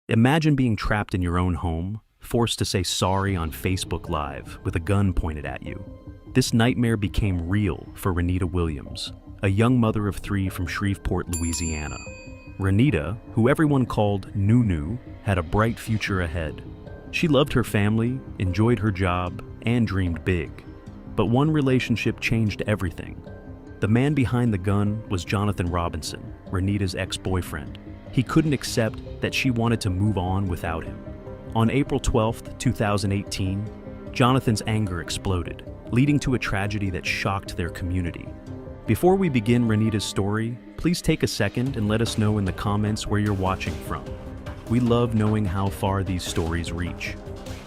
Imagine being trapped in your own home, forced to say sorry on Facebook Live with a gun pointed at you. This nightmare became real for Rannita Williams, a young mother of 3 from Shreveport, Louisiana. Rannita, who everyone called Nunu, had a bright future ahead. She loved her family, enjoyed her job, and dreamed big. But one relationship changed everything. The man behind the gun was Jonathan Robinson, Rannita's ex-boyfriend. He couldn't accept that she wanted to move on without him. On April 12, 2018, Jonathan's anger exploded, leading to a tragedy that shocked their community. Before we begin Rannita's story, please take a second and let us know in the comments where you're watching from. We love knowing how far these stories reach.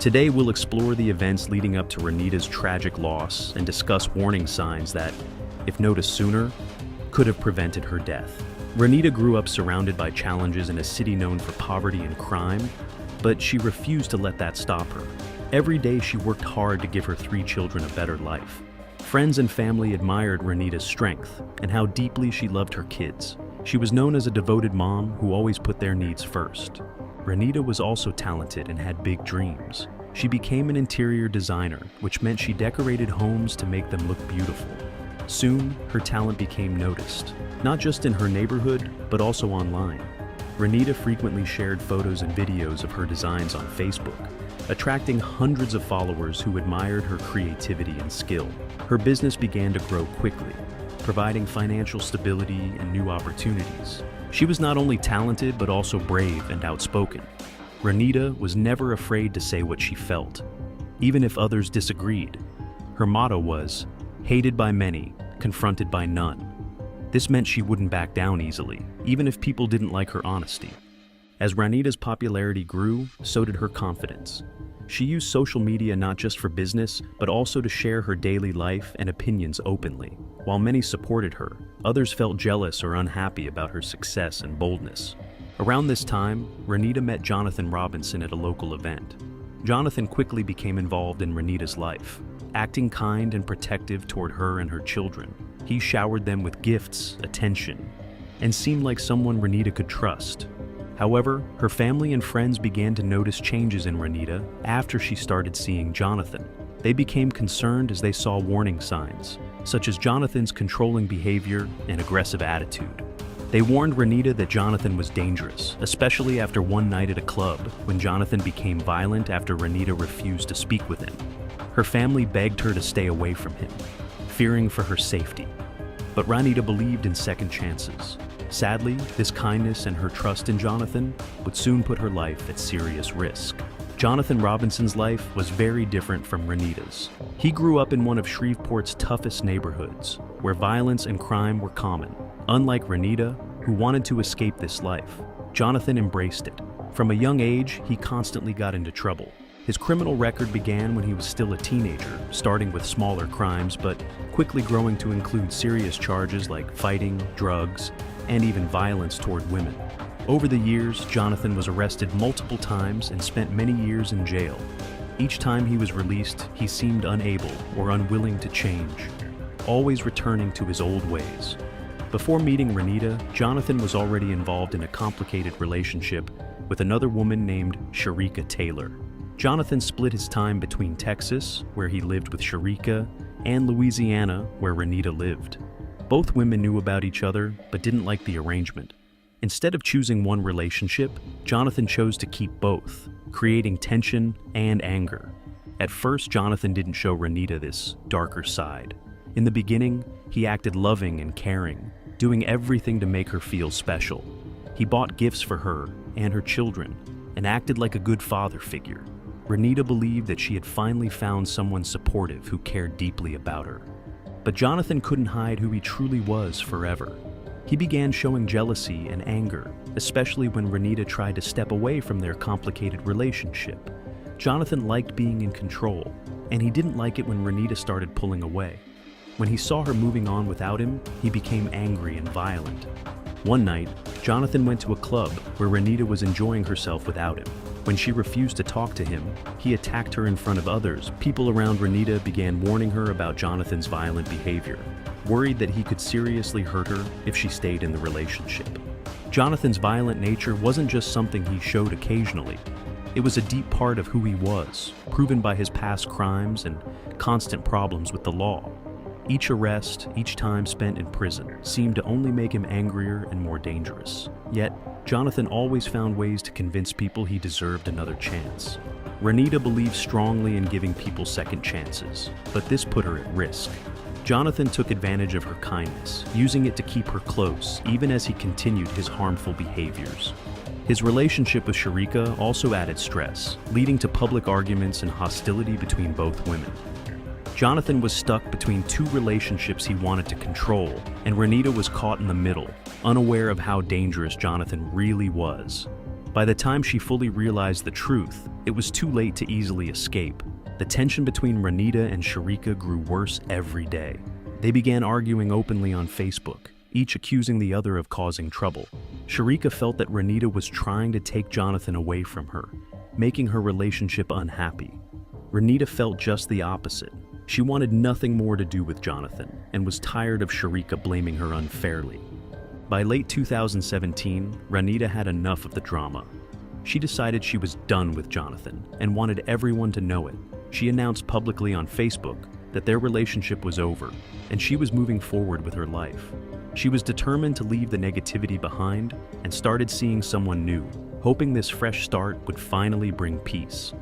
Today we'll explore the events leading up to Rannita's tragic loss and discuss warning signs that, if noticed sooner, could have prevented her death. Rannita grew up surrounded by challenges in a city known for poverty and crime, but she refused to let that stop her. Every day she worked hard to give her 3 children a better life. Friends and family admired Rannita's strength and how deeply she loved her kids. She was known as a devoted mom who always put their needs first. Rannita was also talented and had big dreams. She became an interior designer, which meant she decorated homes to make them look beautiful. Soon, her talent became noticed, not just in her neighborhood, but also online. Rannita frequently shared photos and videos of her designs on Facebook, attracting hundreds of followers who admired her creativity and skill. Her business began to grow quickly, providing financial stability and new opportunities. She was not only talented, but also brave and outspoken. Rannita was never afraid to say what she felt, even if others disagreed. Her motto was, "Hated by many, confronted by none." This meant she wouldn't back down easily, even if people didn't like her honesty. As Rannita's popularity grew, so did her confidence. She used social media not just for business, but also to share her daily life and opinions openly. While many supported her, others felt jealous or unhappy about her success and boldness. Around this time, Rannita met Jonathan Robinson at a local event. Jonathan quickly became involved in Rannita's life, acting kind and protective toward her and her children. He showered them with gifts, attention, and seemed like someone Rannita could trust. However, her family and friends began to notice changes in Rannita after she started seeing Jonathan. They became concerned as they saw warning signs, such as Jonathan's controlling behavior and aggressive attitude. They warned Rannita that Jonathan was dangerous, especially after one night at a club when Jonathan became violent after Rannita refused to speak with him. Her family begged her to stay away from him, fearing for her safety. But Rannita believed in second chances. Sadly, this kindness and her trust in Jonathan would soon put her life at serious risk. Jonathan Robinson's life was very different from Rannita's. He grew up in one of Shreveport's toughest neighborhoods, where violence and crime were common. Unlike Rannita, who wanted to escape this life, Jonathan embraced it. From a young age, he constantly got into trouble. His criminal record began when he was still a teenager, starting with smaller crimes, but quickly growing to include serious charges like fighting, drugs, and even violence toward women. Over the years, Jonathan was arrested multiple times and spent many years in jail. Each time he was released, he seemed unable or unwilling to change, always returning to his old ways. Before meeting Rannita, Jonathan was already involved in a complicated relationship with another woman named Sharika Taylor. Jonathan split his time between Texas, where he lived with Sharika, and Louisiana, where Rannita lived. Both women knew about each other, but didn't like the arrangement. Instead of choosing one relationship, Jonathan chose to keep both, creating tension and anger. At first, Jonathan didn't show Rannita this darker side. In the beginning, he acted loving and caring, doing everything to make her feel special. He bought gifts for her and her children, and acted like a good father figure. Rannita believed that she had finally found someone supportive who cared deeply about her. But Jonathan couldn't hide who he truly was forever. He began showing jealousy and anger, especially when Rannita tried to step away from their complicated relationship. Jonathan liked being in control, and he didn't like it when Rannita started pulling away. When he saw her moving on without him, he became angry and violent. One night, Jonathan went to a club where Rannita was enjoying herself without him. When she refused to talk to him, he attacked her in front of others. People around Rannita began warning her about Jonathan's violent behavior, worried that he could seriously hurt her if she stayed in the relationship. Jonathan's violent nature wasn't just something he showed occasionally. It was a deep part of who he was, proven by his past crimes and constant problems with the law. Each arrest, each time spent in prison, seemed to only make him angrier and more dangerous. Yet, Jonathan always found ways to convince people he deserved another chance. Rannita believed strongly in giving people second chances, but this put her at risk. Jonathan took advantage of her kindness, using it to keep her close, even as he continued his harmful behaviors. His relationship with Sharika also added stress, leading to public arguments and hostility between both women. Jonathan was stuck between two relationships he wanted to control, and Rannita was caught in the middle, unaware of how dangerous Jonathan really was. By the time she fully realized the truth, it was too late to easily escape. The tension between Rannita and Sharika grew worse every day. They began arguing openly on Facebook, each accusing the other of causing trouble. Sharika felt that Rannita was trying to take Jonathan away from her, making her relationship unhappy. Rannita felt just the opposite. She wanted nothing more to do with Jonathan and was tired of Sharika blaming her unfairly. By late 2017, Rannita had enough of the drama. She decided she was done with Jonathan and wanted everyone to know it. She announced publicly on Facebook that their relationship was over and she was moving forward with her life. She was determined to leave the negativity behind and started seeing someone new, hoping this fresh start would finally bring peace.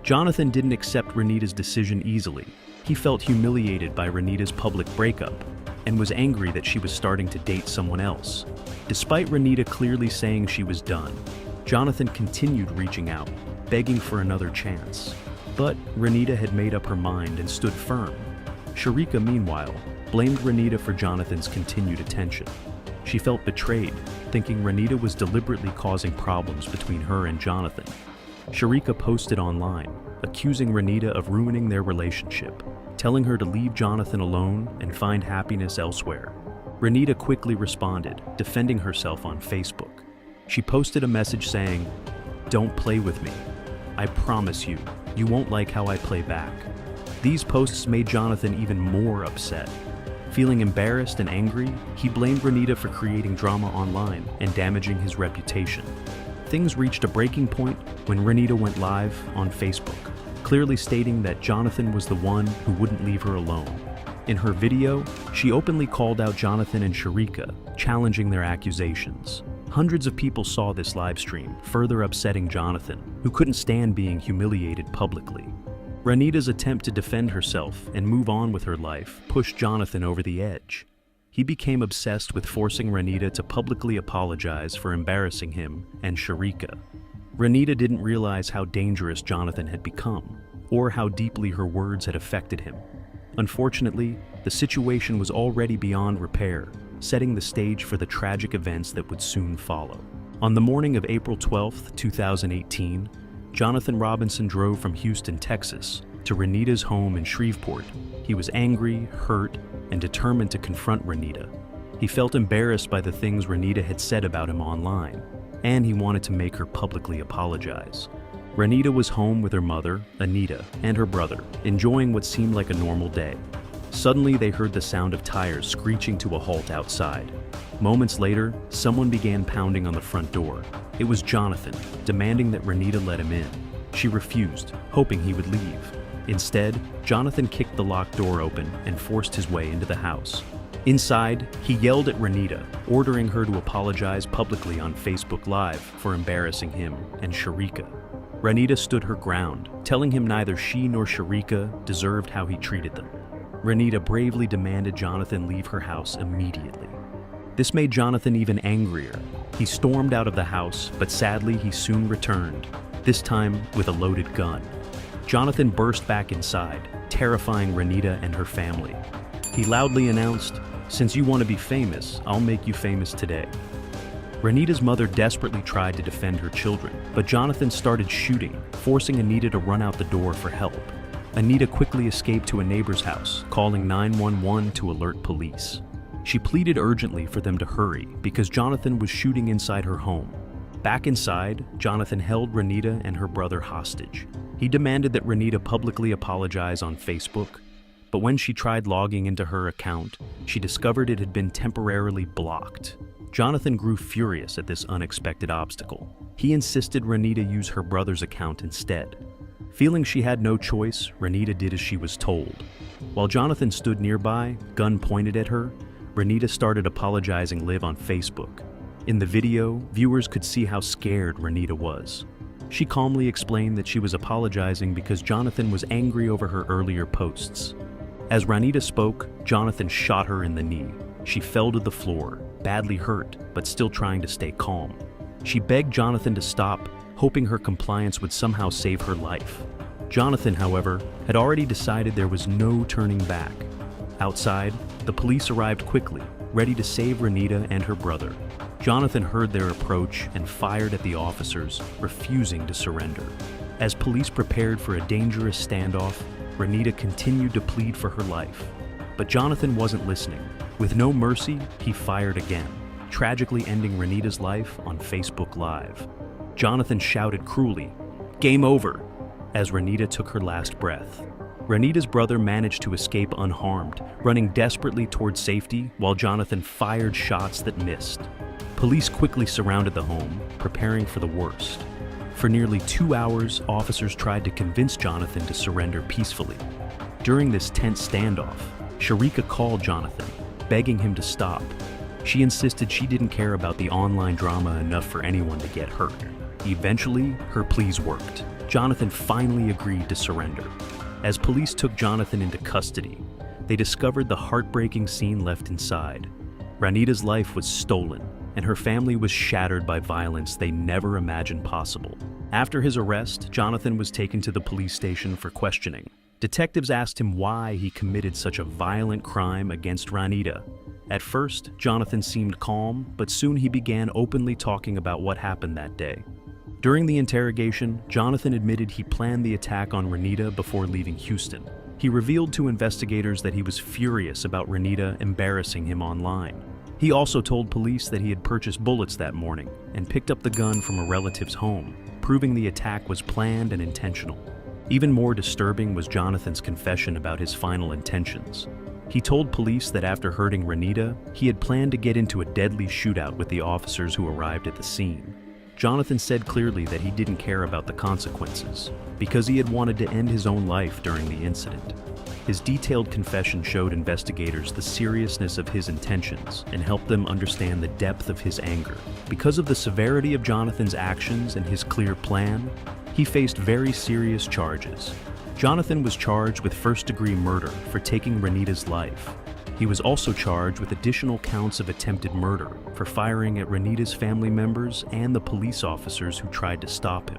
Jonathan didn't accept Rannita's decision easily. He felt humiliated by Rannita's public breakup and was angry that she was starting to date someone else. Despite Rannita clearly saying she was done, Jonathan continued reaching out, begging for another chance. But Rannita had made up her mind and stood firm. Sharika, meanwhile, blamed Rannita for Jonathan's continued attention. She felt betrayed, thinking Rannita was deliberately causing problems between her and Jonathan. Sharika posted online, accusing Rannita of ruining their relationship, telling her to leave Jonathan alone and find happiness elsewhere. Rannita quickly responded, defending herself on Facebook. She posted a message saying, "Don't play with me. I promise you, you won't like how I play back." These posts made Jonathan even more upset. Feeling embarrassed and angry, he blamed Rannita for creating drama online and damaging his reputation. Things reached a breaking point when Rannita went live on Facebook, clearly stating that Jonathan was the one who wouldn't leave her alone. In her video, she openly called out Jonathan and Sharika, challenging their accusations. Hundreds of people saw this live stream, further upsetting Jonathan, who couldn't stand being humiliated publicly. Rannita's attempt to defend herself and move on with her life pushed Jonathan over the edge. He became obsessed with forcing Rannita to publicly apologize for embarrassing him and Sharika. Rannita didn't realize how dangerous Jonathan had become, or how deeply her words had affected him. Unfortunately, the situation was already beyond repair, setting the stage for the tragic events that would soon follow. On the morning of April 12, 2018, Jonathan Robinson drove from Houston, Texas, to Rannita's home in Shreveport. He was angry, hurt, and determined to confront Rannita. He felt embarrassed by the things Rannita had said about him online, and he wanted to make her publicly apologize. Rannita was home with her mother, Anita, and her brother, enjoying what seemed like a normal day. Suddenly, they heard the sound of tires screeching to a halt outside. Moments later, someone began pounding on the front door. It was Jonathan, demanding that Rannita let him in. She refused, hoping he would leave. Instead, Jonathan kicked the locked door open and forced his way into the house. Inside, he yelled at Rannita, ordering her to apologize publicly on Facebook Live for embarrassing him and Sharika. Rannita stood her ground, telling him neither she nor Sharika deserved how he treated them. Rannita bravely demanded Jonathan leave her house immediately. This made Jonathan even angrier. He stormed out of the house, but sadly he soon returned, this time with a loaded gun. Jonathan burst back inside, terrifying Rannita and her family. He loudly announced, "Since you want to be famous, I'll make you famous today." Rannita's mother desperately tried to defend her children, but Jonathan started shooting, forcing Anita to run out the door for help. Anita quickly escaped to a neighbor's house, calling 911 to alert police. She pleaded urgently for them to hurry because Jonathan was shooting inside her home. Back inside, Jonathan held Rannita and her brother hostage. He demanded that Rannita publicly apologize on Facebook, but when she tried logging into her account, she discovered it had been temporarily blocked. Jonathan grew furious at this unexpected obstacle. He insisted Rannita use her brother's account instead. Feeling she had no choice, Rannita did as she was told. While Jonathan stood nearby, gun pointed at her, Rannita started apologizing live on Facebook. In the video, viewers could see how scared Rannita was. She calmly explained that she was apologizing because Jonathan was angry over her earlier posts. As Rannita spoke, Jonathan shot her in the knee. She fell to the floor, badly hurt, but still trying to stay calm. She begged Jonathan to stop, hoping her compliance would somehow save her life. Jonathan, however, had already decided there was no turning back. Outside, the police arrived quickly, ready to save Rannita and her brother. Jonathan heard their approach and fired at the officers, refusing to surrender. As police prepared for a dangerous standoff, Rannita continued to plead for her life. But Jonathan wasn't listening. With no mercy, he fired again, tragically ending Rannita's life on Facebook Live. Jonathan shouted cruelly, "Game over," as Rannita took her last breath. Rannita's brother managed to escape unharmed, running desperately toward safety while Jonathan fired shots that missed. Police quickly surrounded the home, preparing for the worst. For nearly 2 hours, officers tried to convince Jonathan to surrender peacefully. During this tense standoff, Sharika called Jonathan, begging him to stop. She insisted she didn't care about the online drama enough for anyone to get hurt. Eventually, her pleas worked. Jonathan finally agreed to surrender. As police took Jonathan into custody, they discovered the heartbreaking scene left inside. Rannita's life was stolen, and her family was shattered by violence they never imagined possible. After his arrest, Jonathan was taken to the police station for questioning. Detectives asked him why he committed such a violent crime against Rannita. At first, Jonathan seemed calm, but soon he began openly talking about what happened that day. During the interrogation, Jonathan admitted he planned the attack on Rannita before leaving Houston. He revealed to investigators that he was furious about Rannita embarrassing him online. He also told police that he had purchased bullets that morning and picked up the gun from a relative's home, proving the attack was planned and intentional. Even more disturbing was Jonathan's confession about his final intentions. He told police that after hurting Rannita, he had planned to get into a deadly shootout with the officers who arrived at the scene. Jonathan said clearly that he didn't care about the consequences, because he had wanted to end his own life during the incident. His detailed confession showed investigators the seriousness of his intentions and helped them understand the depth of his anger. Because of the severity of Jonathan's actions and his clear plan, he faced very serious charges. Jonathan was charged with first-degree murder for taking Rannita's life. He was also charged with additional counts of attempted murder for firing at Rannita's family members and the police officers who tried to stop him.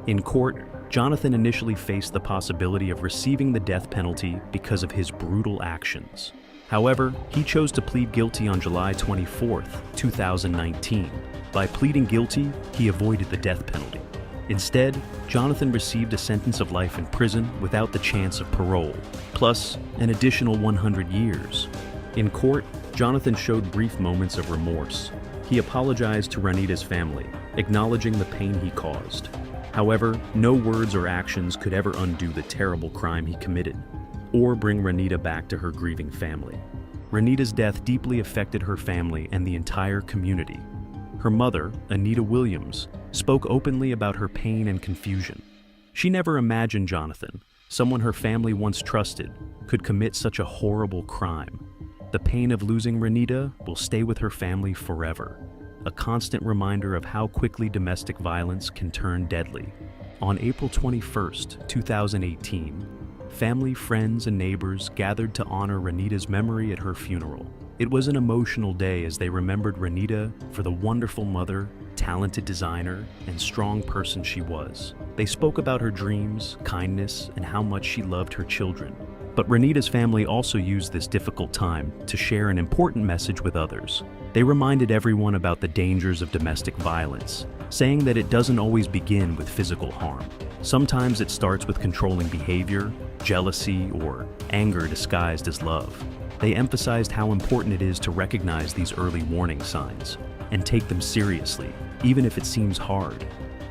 In court, Jonathan initially faced the possibility of receiving the death penalty because of his brutal actions. However, he chose to plead guilty on July 24, 2019. By pleading guilty, he avoided the death penalty. Instead, Jonathan received a sentence of life in prison without the chance of parole, plus an additional 100 years. In court, Jonathan showed brief moments of remorse. He apologized to Rannita's family, acknowledging the pain he caused. However, no words or actions could ever undo the terrible crime he committed, or bring Rannita back to her grieving family. Rannita's death deeply affected her family and the entire community. Her mother, Anita Williams, spoke openly about her pain and confusion. She never imagined Jonathan, someone her family once trusted, could commit such a horrible crime. The pain of losing Rannita will stay with her family forever, a constant reminder of how quickly domestic violence can turn deadly. On April 21, 2018, family, friends, and neighbors gathered to honor Rannita's memory at her funeral. It was an emotional day as they remembered Rannita for the wonderful mother, talented designer, and strong person she was. They spoke about her dreams, kindness, and how much she loved her children. But Rannita's family also used this difficult time to share an important message with others. They reminded everyone about the dangers of domestic violence, saying that it doesn't always begin with physical harm. Sometimes it starts with controlling behavior, jealousy, or anger disguised as love. They emphasized how important it is to recognize these early warning signs and take them seriously, even if it seems hard.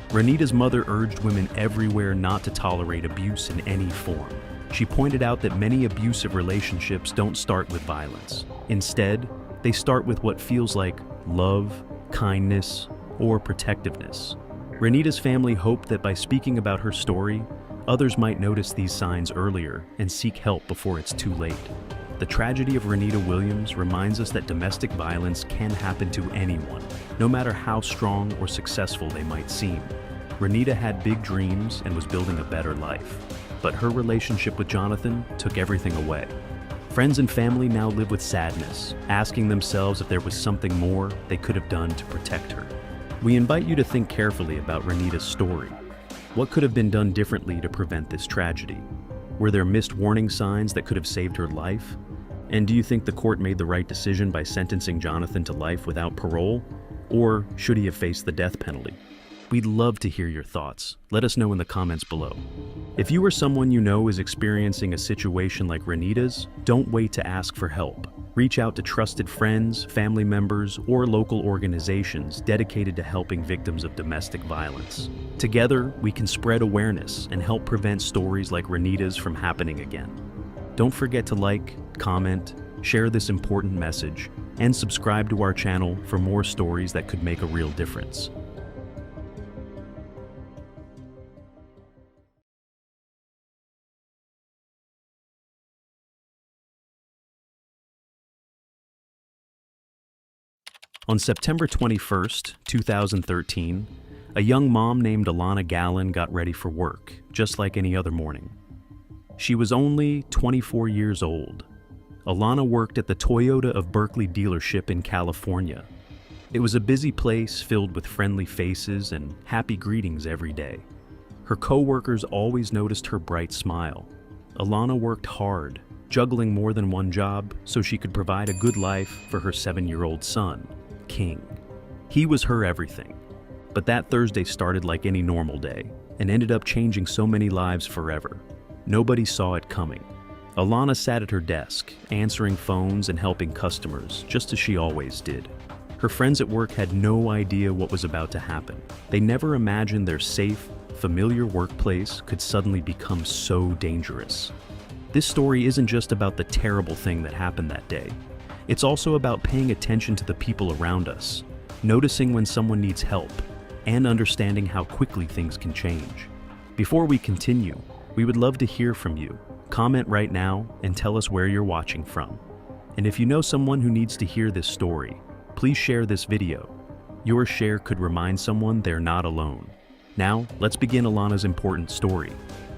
Rannita's mother urged women everywhere not to tolerate abuse in any form. She pointed out that many abusive relationships don't start with violence. Instead, They start with what feels like love, kindness, or protectiveness. Rannita's family hoped that by speaking about her story, others might notice these signs earlier and seek help before it's too late. The tragedy of Rannita Williams reminds us that domestic violence can happen to anyone, no matter how strong or successful they might seem. Rannita had big dreams and was building a better life, but her relationship with Jonathan took everything away. Friends and family now live with sadness, asking themselves if there was something more they could have done to protect her. We invite you to think carefully about Rannita's story. What could have been done differently to prevent this tragedy? Were there missed warning signs that could have saved her life? And do you think the court made the right decision by sentencing Jonathan to life without parole? Or should he have faced the death penalty? We'd love to hear your thoughts. Let us know in the comments below. If you or someone you know is experiencing a situation like Rannita's, don't wait to ask for help. Reach out to trusted friends, family members, or local organizations dedicated to helping victims of domestic violence. Together, we can spread awareness and help prevent stories like Rannita's from happening again. Don't forget to like, comment, share this important message, and subscribe to our channel for more stories that could make a real difference. On September 21st, 2013, a young mom named Alonna Gallen got ready for work, just like any other morning. She was only 24 years old. Alonna worked at the Toyota of Berkeley dealership in California. It was a busy place filled with friendly faces and happy greetings every day. Her co-workers always noticed her bright smile. Alonna worked hard, juggling more than one job so she could provide a good life for her 7-year-old son, King. He was her everything. But that Thursday started like any normal day and ended up changing so many lives forever. Nobody saw it coming. Alonna sat at her desk, answering phones and helping customers, just as she always did. Her friends at work had no idea what was about to happen. They never imagined their safe, familiar workplace could suddenly become so dangerous. This story isn't just about the terrible thing that happened that day. It's also about paying attention to the people around us, noticing when someone needs help, and understanding how quickly things can change. Before we continue, we would love to hear from you. Comment right now and tell us where you're watching from. And if you know someone who needs to hear this story, please share this video. Your share could remind someone they're not alone. Now, let's begin Alonna's important story.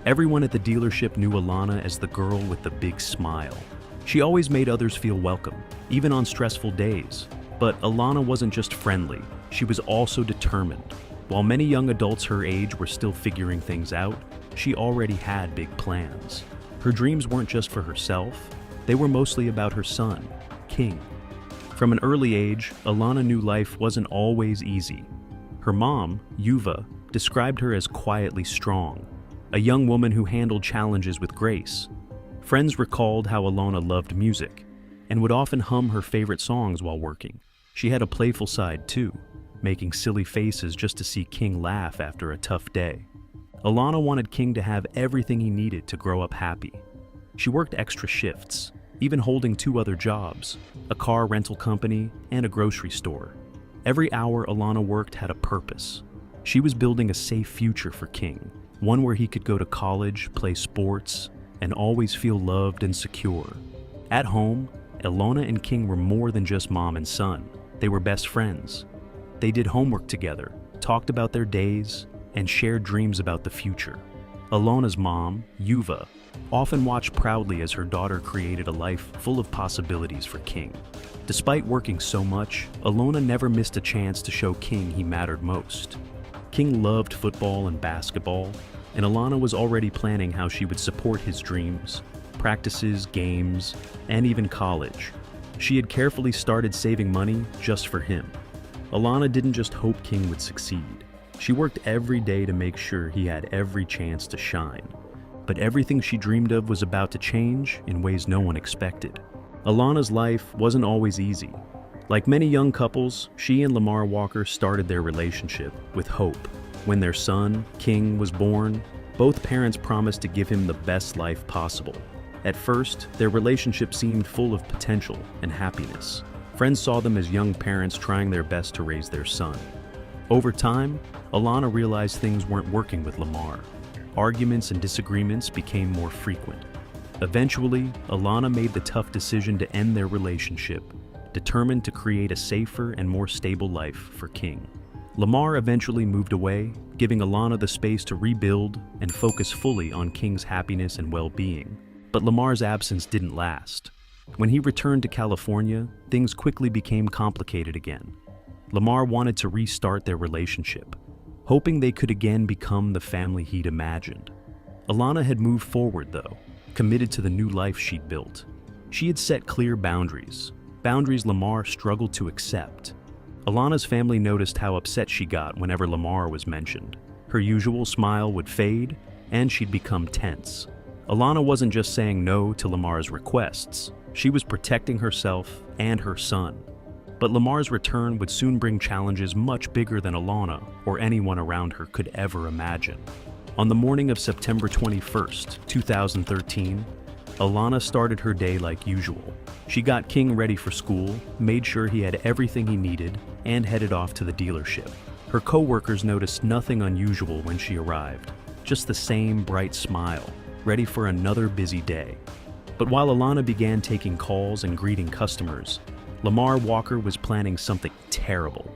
Everyone at the dealership knew Alonna as the girl with the big smile. She always made others feel welcome, even on stressful days. But Alonna wasn't just friendly, she was also determined. While many young adults her age were still figuring things out, she already had big plans. Her dreams weren't just for herself, they were mostly about her son, King. From an early age, Alonna knew life wasn't always easy. Her mom, Yuva, described her as quietly strong, a young woman who handled challenges with grace. Friends recalled how Alonna loved music and would often hum her favorite songs while working. She had a playful side too, making silly faces just to see King laugh after a tough day. Alonna wanted King to have everything he needed to grow up happy. She worked extra shifts, even holding 2 other jobs, a car rental company and a grocery store. Every hour Alonna worked had a purpose. She was building a safe future for King, one where he could go to college, play sports, and always feel loved and secure. At home, Alonna and King were more than just mom and son. They were best friends. They did homework together, talked about their days, and shared dreams about the future. Alonna's mom, Yuva, often watched proudly as her daughter created a life full of possibilities for King. Despite working so much, Alonna never missed a chance to show King he mattered most. King loved football and basketball, and Alonna was already planning how she would support his dreams, practices, games, and even college. She had carefully started saving money just for him. Alonna didn't just hope King would succeed. She worked every day to make sure he had every chance to shine. But everything she dreamed of was about to change in ways no one expected. Alonna's life wasn't always easy. Like many young couples, she and Lamar Walker started their relationship with hope. When their son, King, was born, both parents promised to give him the best life possible. At first, their relationship seemed full of potential and happiness. Friends saw them as young parents trying their best to raise their son. Over time, Alonna realized things weren't working with Lamar. Arguments and disagreements became more frequent. Eventually, Alonna made the tough decision to end their relationship, determined to create a safer and more stable life for King. Lamar eventually moved away, giving Alonna the space to rebuild and focus fully on King's happiness and well-being. But Lamar's absence didn't last. When he returned to California, things quickly became complicated again. Lamar wanted to restart their relationship, hoping they could again become the family he'd imagined. Alonna had moved forward, though, committed to the new life she'd built. She had set clear boundaries Lamar struggled to accept. Alonna's family noticed how upset she got whenever Lamar was mentioned. Her usual smile would fade, and she'd become tense. Alonna wasn't just saying no to Lamar's requests, she was protecting herself and her son. But Lamar's return would soon bring challenges much bigger than Alonna or anyone around her could ever imagine. On the morning of September 21st, 2013, Alonna started her day like usual. She got King ready for school, made sure he had everything he needed, and headed off to the dealership. Her co-workers noticed nothing unusual when she arrived, just the same bright smile, ready for another busy day. But while Alonna began taking calls and greeting customers, Lamar Walker was planning something terrible.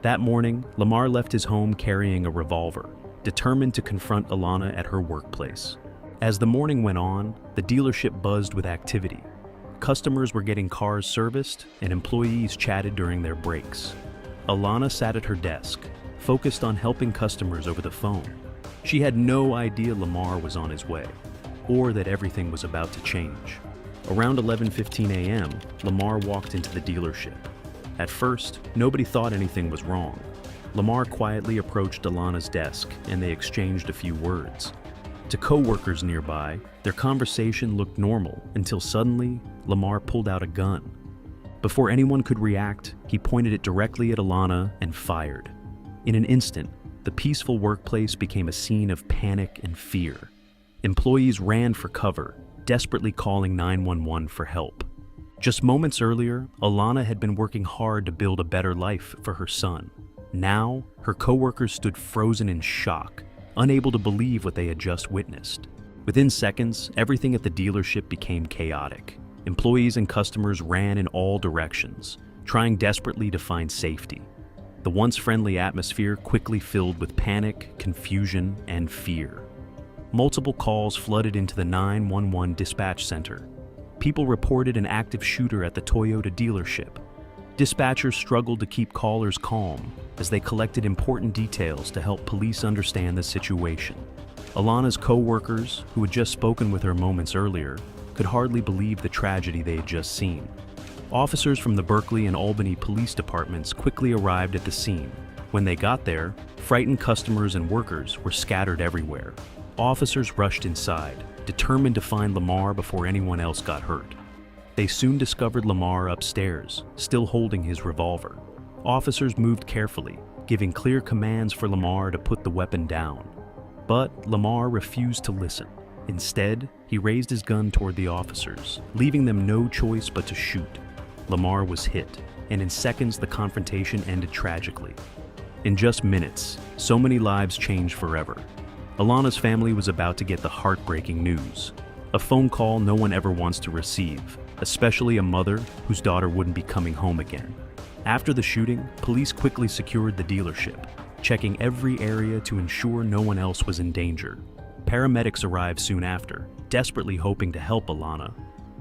That morning, Lamar left his home carrying a revolver, determined to confront Alonna at her workplace. As the morning went on, the dealership buzzed with activity. Customers were getting cars serviced, and employees chatted during their breaks. Alonna sat at her desk, focused on helping customers over the phone. She had no idea Lamar was on his way, or that everything was about to change. Around 11:15 a.m., Lamar walked into the dealership. At first, nobody thought anything was wrong. Lamar quietly approached Alonna's desk, and they exchanged a few words. To co-workers nearby, their conversation looked normal until suddenly, Lamar pulled out a gun. Before anyone could react, he pointed it directly at Alonna and fired. In an instant, the peaceful workplace became a scene of panic and fear. Employees ran for cover, desperately calling 911 for help. Just moments earlier, Alonna had been working hard to build a better life for her son. Now, her co-workers stood frozen in shock, unable to believe what they had just witnessed. Within seconds, everything at the dealership became chaotic. Employees and customers ran in all directions, trying desperately to find safety. The once friendly atmosphere quickly filled with panic, confusion, and fear. Multiple calls flooded into the 911 dispatch center. People reported an active shooter at the Toyota dealership. Dispatchers struggled to keep callers calm as they collected important details to help police understand the situation. Alonna's co-workers, who had just spoken with her moments earlier, could hardly believe the tragedy they had just seen. Officers from the Berkeley and Albany police departments quickly arrived at the scene. When they got there, frightened customers and workers were scattered everywhere. Officers rushed inside, determined to find Lamar before anyone else got hurt. They soon discovered Lamar upstairs, still holding his revolver. Officers moved carefully, giving clear commands for Lamar to put the weapon down. But Lamar refused to listen. Instead, he raised his gun toward the officers, leaving them no choice but to shoot. Lamar was hit, and in seconds the confrontation ended tragically. In just minutes, so many lives changed forever. Alonna's family was about to get the heartbreaking news. A phone call no one ever wants to receive, especially a mother whose daughter wouldn't be coming home again. After the shooting, police quickly secured the dealership, checking every area to ensure no one else was in danger. Paramedics arrived soon after, desperately hoping to help Alonna.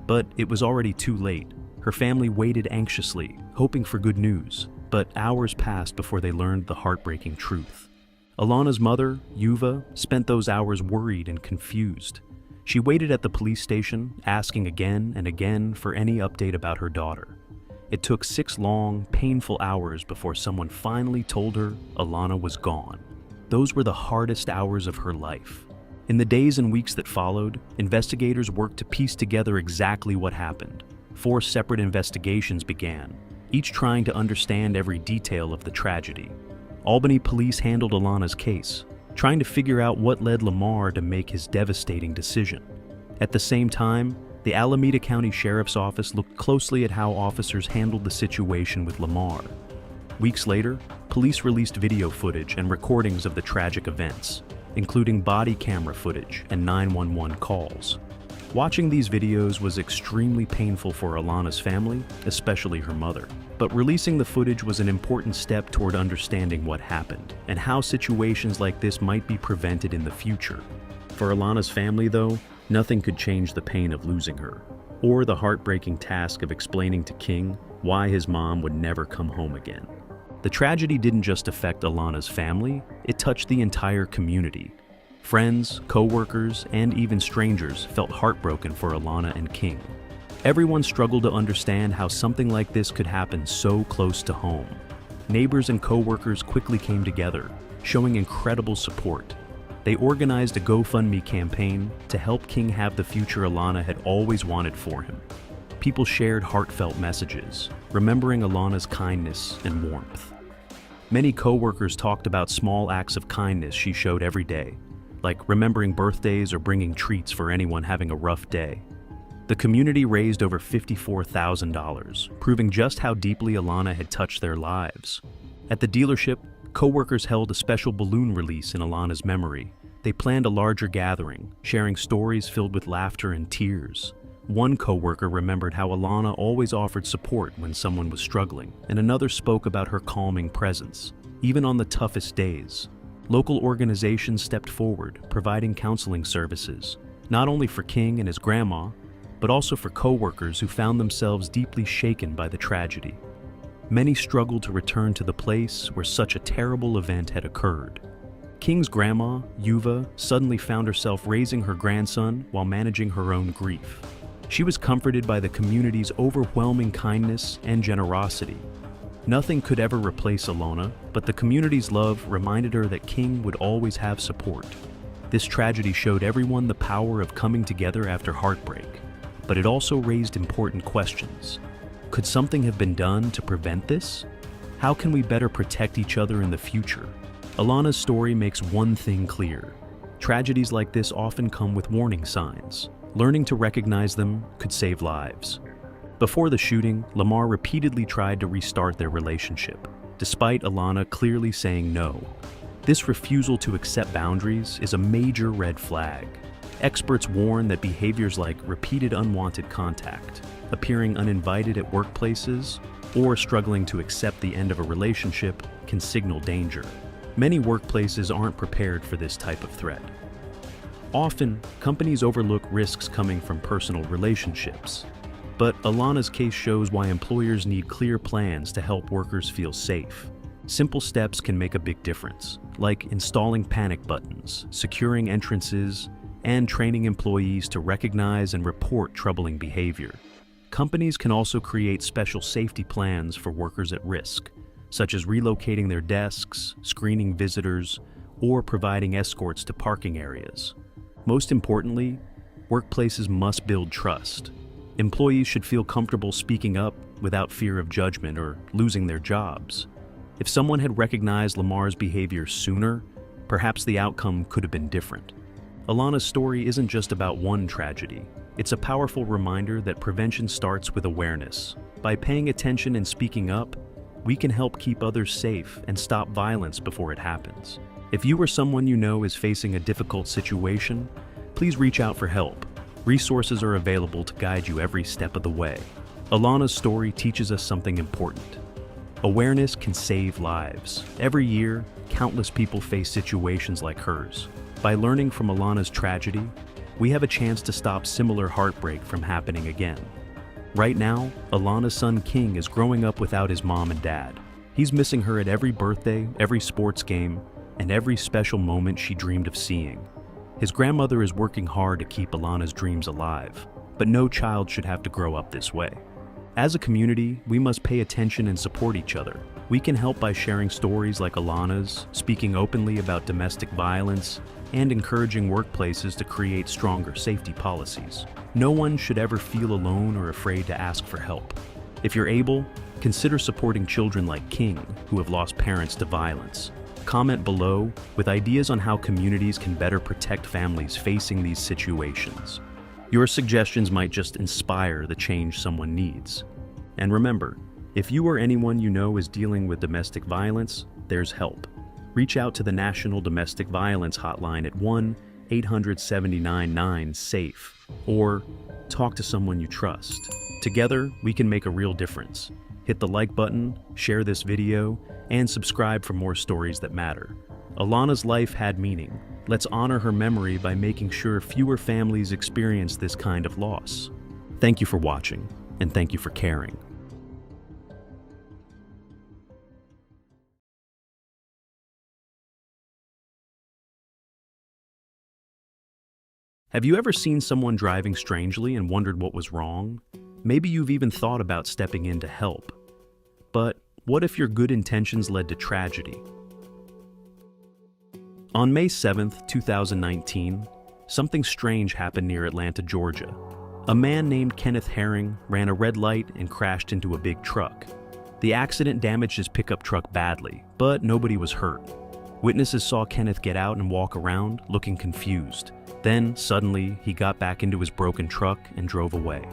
But it was already too late. Her family waited anxiously, hoping for good news, but hours passed before they learned the heartbreaking truth. Alonna's mother, Yuva, spent those hours worried and confused. She waited at the police station, asking again and again for any update about her daughter. It took 6 long, painful hours before someone finally told her Alonna was gone. Those were the hardest hours of her life. In the days and weeks that followed, investigators worked to piece together exactly what happened. 4 separate investigations began, each trying to understand every detail of the tragedy. Albany police handled Alonna's case, trying to figure out what led Lamar to make his devastating decision. At the same time, The Alameda County Sheriff's Office looked closely at how officers handled the situation with Lamar. Weeks later, police released video footage and recordings of the tragic events, including body camera footage and 911 calls. Watching these videos was extremely painful for Alonna's family, especially her mother. But releasing the footage was an important step toward understanding what happened and how situations like this might be prevented in the future. For Alonna's family, though, nothing could change the pain of losing her, or the heartbreaking task of explaining to King why his mom would never come home again. The tragedy didn't just affect Alonna's family, it touched the entire community. Friends, co-workers, and even strangers felt heartbroken for Alonna and King. Everyone struggled to understand how something like this could happen so close to home. Neighbors and co-workers quickly came together, showing incredible support. They organized a GoFundMe campaign to help King have the future Alonna had always wanted for him. People shared heartfelt messages, remembering Alonna's kindness and warmth. Many co-workers talked about small acts of kindness she showed every day, like remembering birthdays or bringing treats for anyone having a rough day. The community raised over $54,000, proving just how deeply Alonna had touched their lives. At the dealership, co-workers held a special balloon release in Alonna's memory. They planned a larger gathering, sharing stories filled with laughter and tears. One co-worker remembered how Alonna always offered support when someone was struggling, and another spoke about her calming presence, even on the toughest days. Local organizations stepped forward, providing counseling services, not only for King and his grandma, but also for co-workers who found themselves deeply shaken by the tragedy. Many struggled to return to the place where such a terrible event had occurred. King's grandma, Yuva, suddenly found herself raising her grandson while managing her own grief. She was comforted by the community's overwhelming kindness and generosity. Nothing could ever replace Alonna, but the community's love reminded her that King would always have support. This tragedy showed everyone the power of coming together after heartbreak, but it also raised important questions. Could something have been done to prevent this? How can we better protect each other in the future? Alonna's story makes one thing clear. Tragedies like this often come with warning signs. Learning to recognize them could save lives. Before the shooting, Lamar repeatedly tried to restart their relationship, despite Alonna clearly saying no. This refusal to accept boundaries is a major red flag. Experts warn that behaviors like repeated unwanted contact, appearing uninvited at workplaces, or struggling to accept the end of a relationship can signal danger. Many workplaces aren't prepared for this type of threat. Often, companies overlook risks coming from personal relationships. But Alonna's case shows why employers need clear plans to help workers feel safe. Simple steps can make a big difference, like installing panic buttons, securing entrances, and training employees to recognize and report troubling behavior. Companies can also create special safety plans for workers at risk, such as relocating their desks, screening visitors, or providing escorts to parking areas. Most importantly, workplaces must build trust. Employees should feel comfortable speaking up without fear of judgment or losing their jobs. If someone had recognized Lamar's behavior sooner, perhaps the outcome could have been different. Alonna's story isn't just about one tragedy. It's a powerful reminder that prevention starts with awareness. By paying attention and speaking up, we can help keep others safe and stop violence before it happens. If you or someone you know is facing a difficult situation, please reach out for help. Resources are available to guide you every step of the way. Alonna's story teaches us something important. Awareness can save lives. Every year, countless people face situations like hers. By learning from Alonna's tragedy, we have a chance to stop similar heartbreak from happening again. Right now, Alonna's son King is growing up without his mom and dad. He's missing her at every birthday, every sports game, and every special moment she dreamed of seeing. His grandmother is working hard to keep Alonna's dreams alive, but no child should have to grow up this way. As a community, we must pay attention and support each other. We can help by sharing stories like Alonna's, speaking openly about domestic violence, and encouraging workplaces to create stronger safety policies. No one should ever feel alone or afraid to ask for help. If you're able, consider supporting children like King, who have lost parents to violence. Comment below with ideas on how communities can better protect families facing these situations. Your suggestions might just inspire the change someone needs. And remember, if you or anyone you know is dealing with domestic violence, there's help. Reach out to the National Domestic Violence Hotline at 1-800-799-SAFE or talk to someone you trust. Together, we can make a real difference. Hit the like button, share this video, and subscribe for more stories that matter. Alonna's life had meaning. Let's honor her memory by making sure fewer families experience this kind of loss. Thank you for watching, and thank you for caring. Have you ever seen someone driving strangely and wondered what was wrong? Maybe you've even thought about stepping in to help. But what if your good intentions led to tragedy? On May 7th, 2019, something strange happened near Atlanta, Georgia. A man named Kenneth Herring ran a red light and crashed into a big truck. The accident damaged his pickup truck badly, but nobody was hurt. Witnesses saw Kenneth get out and walk around, looking confused. Then, suddenly, he got back into his broken truck and drove away.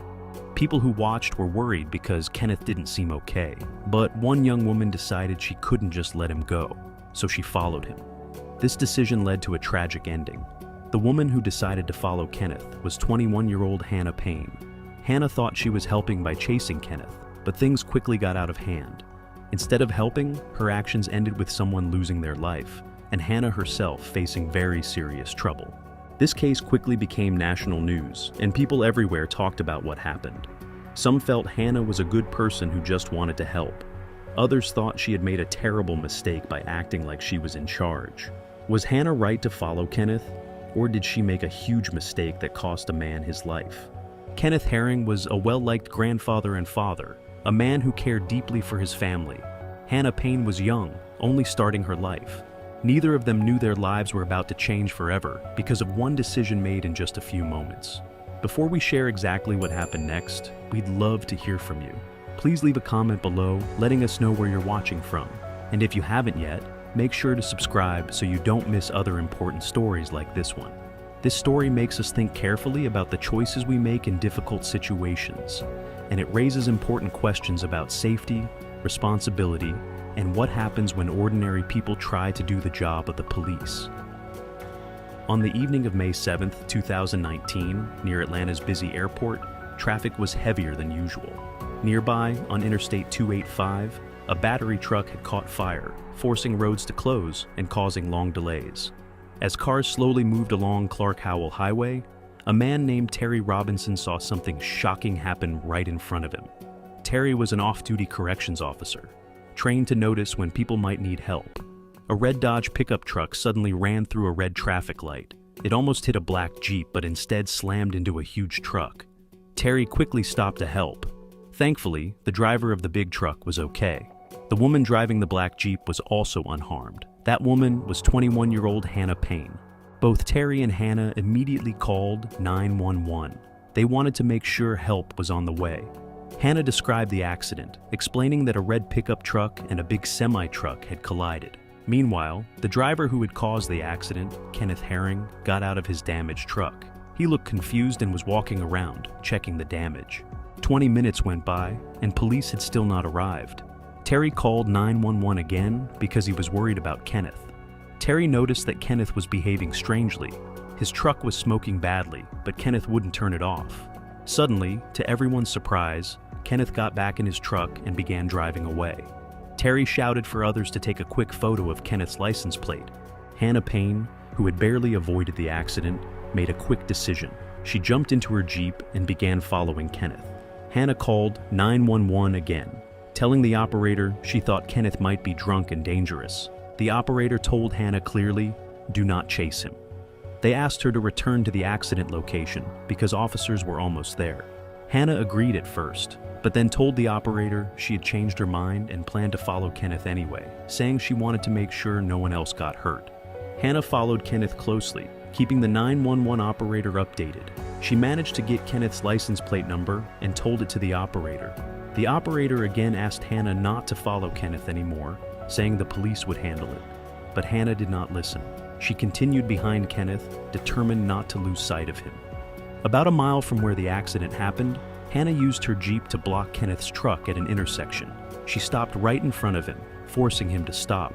People who watched were worried because Kenneth didn't seem okay, but one young woman decided she couldn't just let him go, so she followed him. This decision led to a tragic ending. The woman who decided to follow Kenneth was 21-year-old Hannah Payne. Hannah thought she was helping by chasing Kenneth, but things quickly got out of hand. Instead of helping, her actions ended with someone losing their life, and Hannah herself facing very serious trouble. This case quickly became national news, and people everywhere talked about what happened. Some felt Hannah was a good person who just wanted to help. Others thought she had made a terrible mistake by acting like she was in charge. Was Hannah right to follow Kenneth, or did she make a huge mistake that cost a man his life? Kenneth Herring was a well-liked grandfather and father, a man who cared deeply for his family. Hannah Payne was young, only starting her life. Neither of them knew their lives were about to change forever because of one decision made in just a few moments. Before we share exactly what happened next, we'd love to hear from you. Please leave a comment below letting us know where you're watching from. And if you haven't yet, make sure to subscribe so you don't miss other important stories like this one. This story makes us think carefully about the choices we make in difficult situations, and it raises important questions about safety, responsibility, and what happens when ordinary people try to do the job of the police. On the evening of May 7th, 2019, near Atlanta's busy airport, traffic was heavier than usual. Nearby, on Interstate 285, a battery truck had caught fire, forcing roads to close and causing long delays. As cars slowly moved along Clark Howell Highway, a man named Terry Robinson saw something shocking happen right in front of him. Terry was an off-duty corrections officer, trained to notice when people might need help. A red Dodge pickup truck suddenly ran through a red traffic light. It almost hit a black Jeep, but instead slammed into a huge truck. Terry quickly stopped to help. Thankfully, the driver of the big truck was okay. The woman driving the black Jeep was also unharmed. That woman was 21-year-old Hannah Payne. Both Terry and Hannah immediately called 911. They wanted to make sure help was on the way. Hannah described the accident, explaining that a red pickup truck and a big semi-truck had collided. Meanwhile, the driver who had caused the accident, Kenneth Herring, got out of his damaged truck. He looked confused and was walking around, checking the damage. 20 minutes went by, and police had still not arrived. Terry called 911 again because he was worried about Kenneth. Terry noticed that Kenneth was behaving strangely. His truck was smoking badly, but Kenneth wouldn't turn it off. Suddenly, to everyone's surprise, Kenneth got back in his truck and began driving away. Terry shouted for others to take a quick photo of Kenneth's license plate. Hannah Payne, who had barely avoided the accident, made a quick decision. She jumped into her Jeep and began following Kenneth. Hannah called 911 again, telling the operator she thought Kenneth might be drunk and dangerous. The operator told Hannah clearly, "Do not chase him." They asked her to return to the accident location because officers were almost there. Hannah agreed at first, but then told the operator she had changed her mind and planned to follow Kenneth anyway, saying she wanted to make sure no one else got hurt. Hannah followed Kenneth closely, keeping the 911 operator updated. She managed to get Kenneth's license plate number and told it to the operator. The operator again asked Hannah not to follow Kenneth anymore, saying the police would handle it. But Hannah did not listen. She continued behind Kenneth, determined not to lose sight of him. About a mile from where the accident happened, Hannah used her Jeep to block Kenneth's truck at an intersection. She stopped right in front of him, forcing him to stop.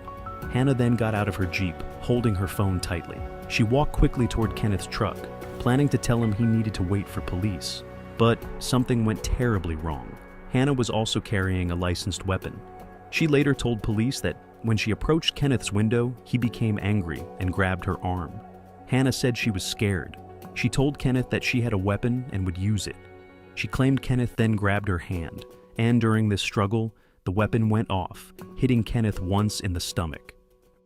Hannah then got out of her Jeep, holding her phone tightly. She walked quickly toward Kenneth's truck, planning to tell him he needed to wait for police. But something went terribly wrong. Hannah was also carrying a licensed weapon. She later told police that when she approached Kenneth's window, he became angry and grabbed her arm. Hannah said she was scared. She told Kenneth that she had a weapon and would use it. She claimed Kenneth then grabbed her hand, and during this struggle, the weapon went off, hitting Kenneth once in the stomach.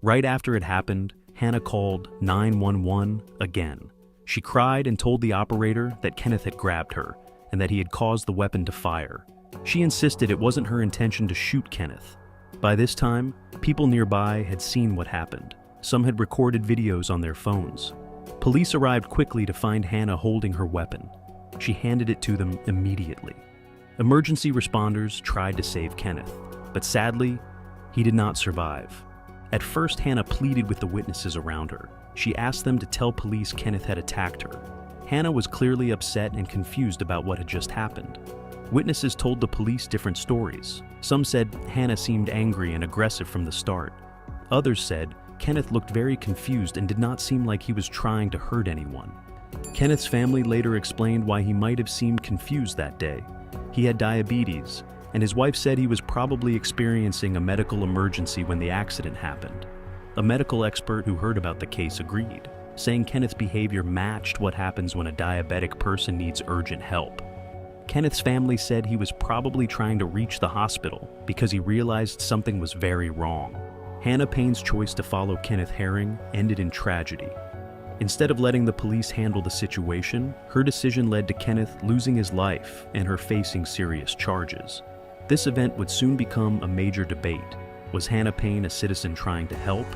Right after it happened, Hannah called 911 again. She cried and told the operator that Kenneth had grabbed her and that he had caused the weapon to fire. She insisted it wasn't her intention to shoot Kenneth. By this time, people nearby had seen what happened. Some had recorded videos on their phones. Police arrived quickly to find Hannah holding her weapon. She handed it to them immediately. Emergency responders tried to save Kenneth, but sadly, he did not survive. At first, Hannah pleaded with the witnesses around her. She asked them to tell police Kenneth had attacked her. Hannah was clearly upset and confused about what had just happened. Witnesses told the police different stories. Some said Hannah seemed angry and aggressive from the start. Others said Kenneth looked very confused and did not seem like he was trying to hurt anyone. Kenneth's family later explained why he might have seemed confused that day. He had diabetes, and his wife said he was probably experiencing a medical emergency when the accident happened. A medical expert who heard about the case agreed, saying Kenneth's behavior matched what happens when a diabetic person needs urgent help. Kenneth's family said he was probably trying to reach the hospital because he realized something was very wrong. Hannah Payne's choice to follow Kenneth Herring ended in tragedy. Instead of letting the police handle the situation, her decision led to Kenneth losing his life and her facing serious charges. This event would soon become a major debate. Was Hannah Payne a citizen trying to help,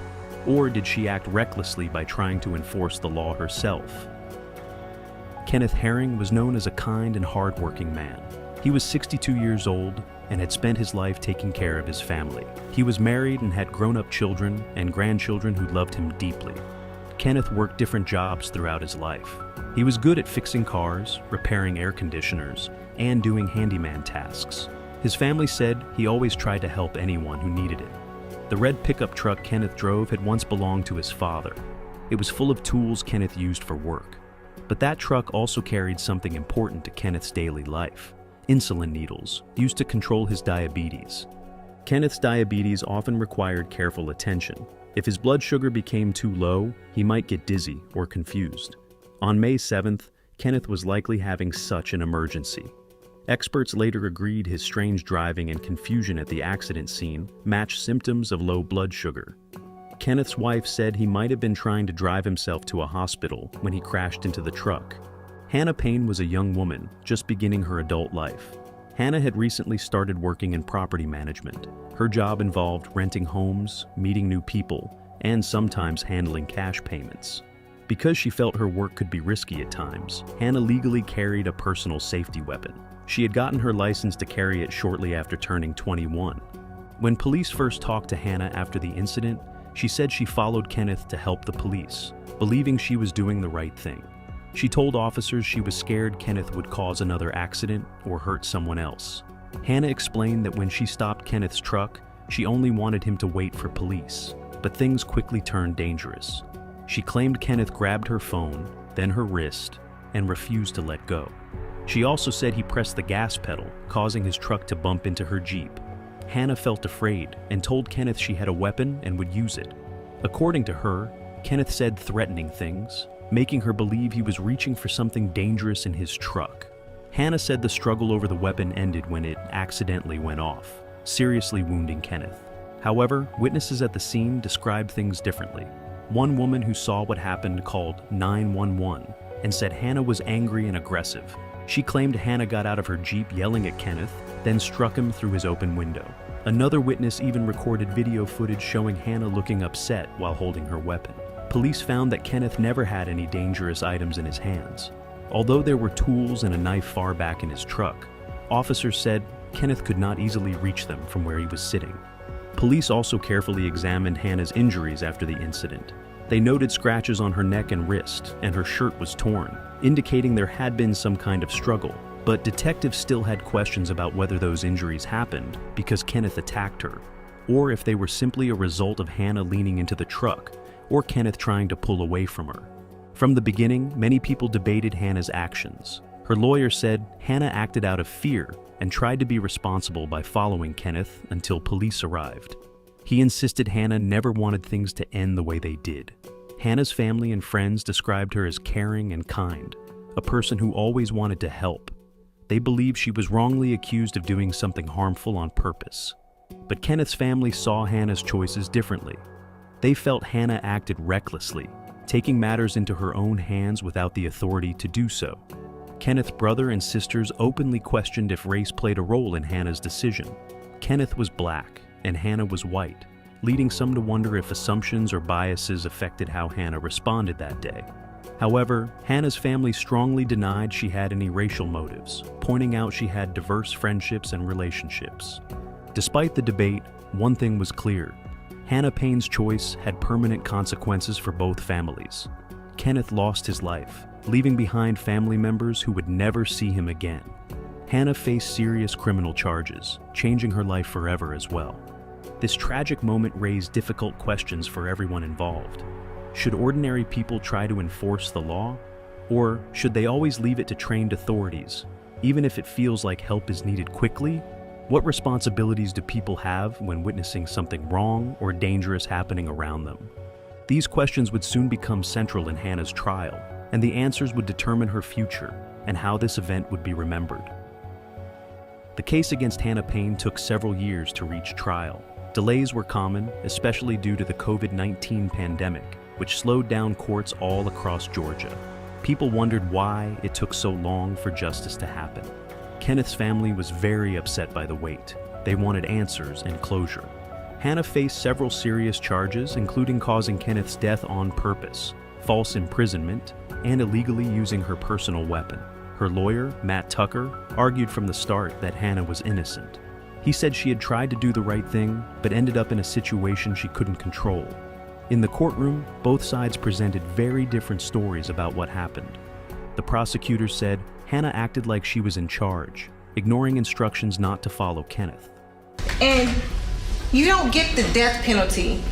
or did she act recklessly by trying to enforce the law herself? Kenneth Herring was known as a kind and hardworking man. He was 62 years old and had spent his life taking care of his family. He was married and had grown-up children and grandchildren who loved him deeply. Kenneth worked different jobs throughout his life. He was good at fixing cars, repairing air conditioners, and doing handyman tasks. His family said he always tried to help anyone who needed it. The red pickup truck Kenneth drove had once belonged to his father. It was full of tools Kenneth used for work. But that truck also carried something important to Kenneth's daily life: insulin needles, used to control his diabetes. Kenneth's diabetes often required careful attention. If his blood sugar became too low, he might get dizzy or confused. On May 7th, Kenneth was likely having such an emergency. Experts later agreed his strange driving and confusion at the accident scene matched symptoms of low blood sugar. Kenneth's wife said he might have been trying to drive himself to a hospital when he crashed into the truck. Hannah Payne was a young woman, just beginning her adult life. Hannah had recently started working in property management. Her job involved renting homes, meeting new people, and sometimes handling cash payments. Because she felt her work could be risky at times, Hannah legally carried a personal safety weapon. She had gotten her license to carry it shortly after turning 21. When police first talked to Hannah after the incident, she said she followed Kenneth to help the police, believing she was doing the right thing. She told officers she was scared Kenneth would cause another accident or hurt someone else. Hannah explained that when she stopped Kenneth's truck, she only wanted him to wait for police, but things quickly turned dangerous. She claimed Kenneth grabbed her phone, then her wrist, and refused to let go. She also said he pressed the gas pedal, causing his truck to bump into her Jeep. Hannah felt afraid and told Kenneth she had a weapon and would use it. According to her, Kenneth said threatening things, making her believe he was reaching for something dangerous in his truck. Hannah said the struggle over the weapon ended when it accidentally went off, seriously wounding Kenneth. However, witnesses at the scene described things differently. One woman who saw what happened called 911 and said Hannah was angry and aggressive. She claimed Hannah got out of her Jeep yelling at Kenneth, then struck him through his open window. Another witness even recorded video footage showing Hannah looking upset while holding her weapon. Police found that Kenneth never had any dangerous items in his hands. Although there were tools and a knife far back in his truck, officers said Kenneth could not easily reach them from where he was sitting. Police also carefully examined Hannah's injuries after the incident. They noted scratches on her neck and wrist, and her shirt was torn, indicating there had been some kind of struggle. But detectives still had questions about whether those injuries happened because Kenneth attacked her, or if they were simply a result of Hannah leaning into the truck, or Kenneth trying to pull away from her. From the beginning, many people debated Hannah's actions. Her lawyer said Hannah acted out of fear and tried to be responsible by following Kenneth until police arrived. He insisted Hannah never wanted things to end the way they did. Hannah's family and friends described her as caring and kind, a person who always wanted to help. They believed she was wrongly accused of doing something harmful on purpose. But Kenneth's family saw Hannah's choices differently. They felt Hannah acted recklessly, taking matters into her own hands without the authority to do so. Kenneth's brother and sisters openly questioned if race played a role in Hannah's decision. Kenneth was black and Hannah was white, leading some to wonder if assumptions or biases affected how Hannah responded that day. However, Hannah's family strongly denied she had any racial motives, pointing out she had diverse friendships and relationships. Despite the debate, one thing was clear. Hannah Payne's choice had permanent consequences for both families. Kenneth lost his life, leaving behind family members who would never see him again. Hannah faced serious criminal charges, changing her life forever as well. This tragic moment raised difficult questions for everyone involved. Should ordinary people try to enforce the law? Or should they always leave it to trained authorities, even if it feels like help is needed quickly? What responsibilities do people have when witnessing something wrong or dangerous happening around them? These questions would soon become central in Hannah's trial, and the answers would determine her future and how this event would be remembered. The case against Hannah Payne took several years to reach trial. Delays were common, especially due to the COVID-19 pandemic, which slowed down courts all across Georgia. People wondered why it took so long for justice to happen. Kenneth's family was very upset by the wait. They wanted answers and closure. Hannah faced several serious charges, including causing Kenneth's death on purpose, false imprisonment, and illegally using her personal weapon. Her lawyer, Matt Tucker, argued from the start that Hannah was innocent. He said she had tried to do the right thing, but ended up in a situation she couldn't control. In the courtroom, both sides presented very different stories about what happened. The prosecutor said Hannah acted like she was in charge, ignoring instructions not to follow Kenneth. And you don't get the death penalty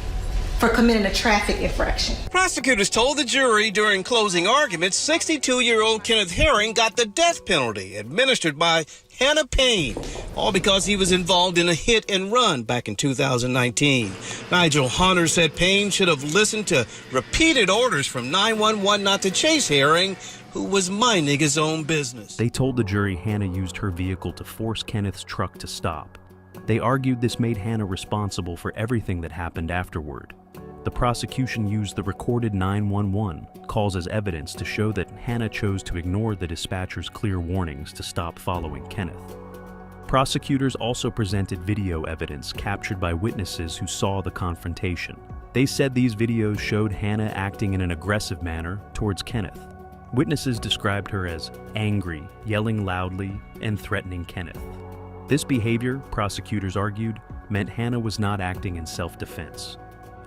for committing a traffic infraction. Prosecutors told the jury during closing arguments 62-year-old Kenneth Herring got the death penalty administered by Hannah Payne, all because he was involved in a hit and run back in 2019. Nigel Hunter said Payne should have listened to repeated orders from 911 not to chase Herring, who was minding his own business. They told the jury Hannah used her vehicle to force Kenneth's truck to stop. They argued this made Hannah responsible for everything that happened afterward. The prosecution used the recorded 911 calls as evidence to show that Hannah chose to ignore the dispatcher's clear warnings to stop following Kenneth. Prosecutors also presented video evidence captured by witnesses who saw the confrontation. They said these videos showed Hannah acting in an aggressive manner towards Kenneth. Witnesses described her as angry, yelling loudly, and threatening Kenneth. This behavior, prosecutors argued, meant Hannah was not acting in self-defense.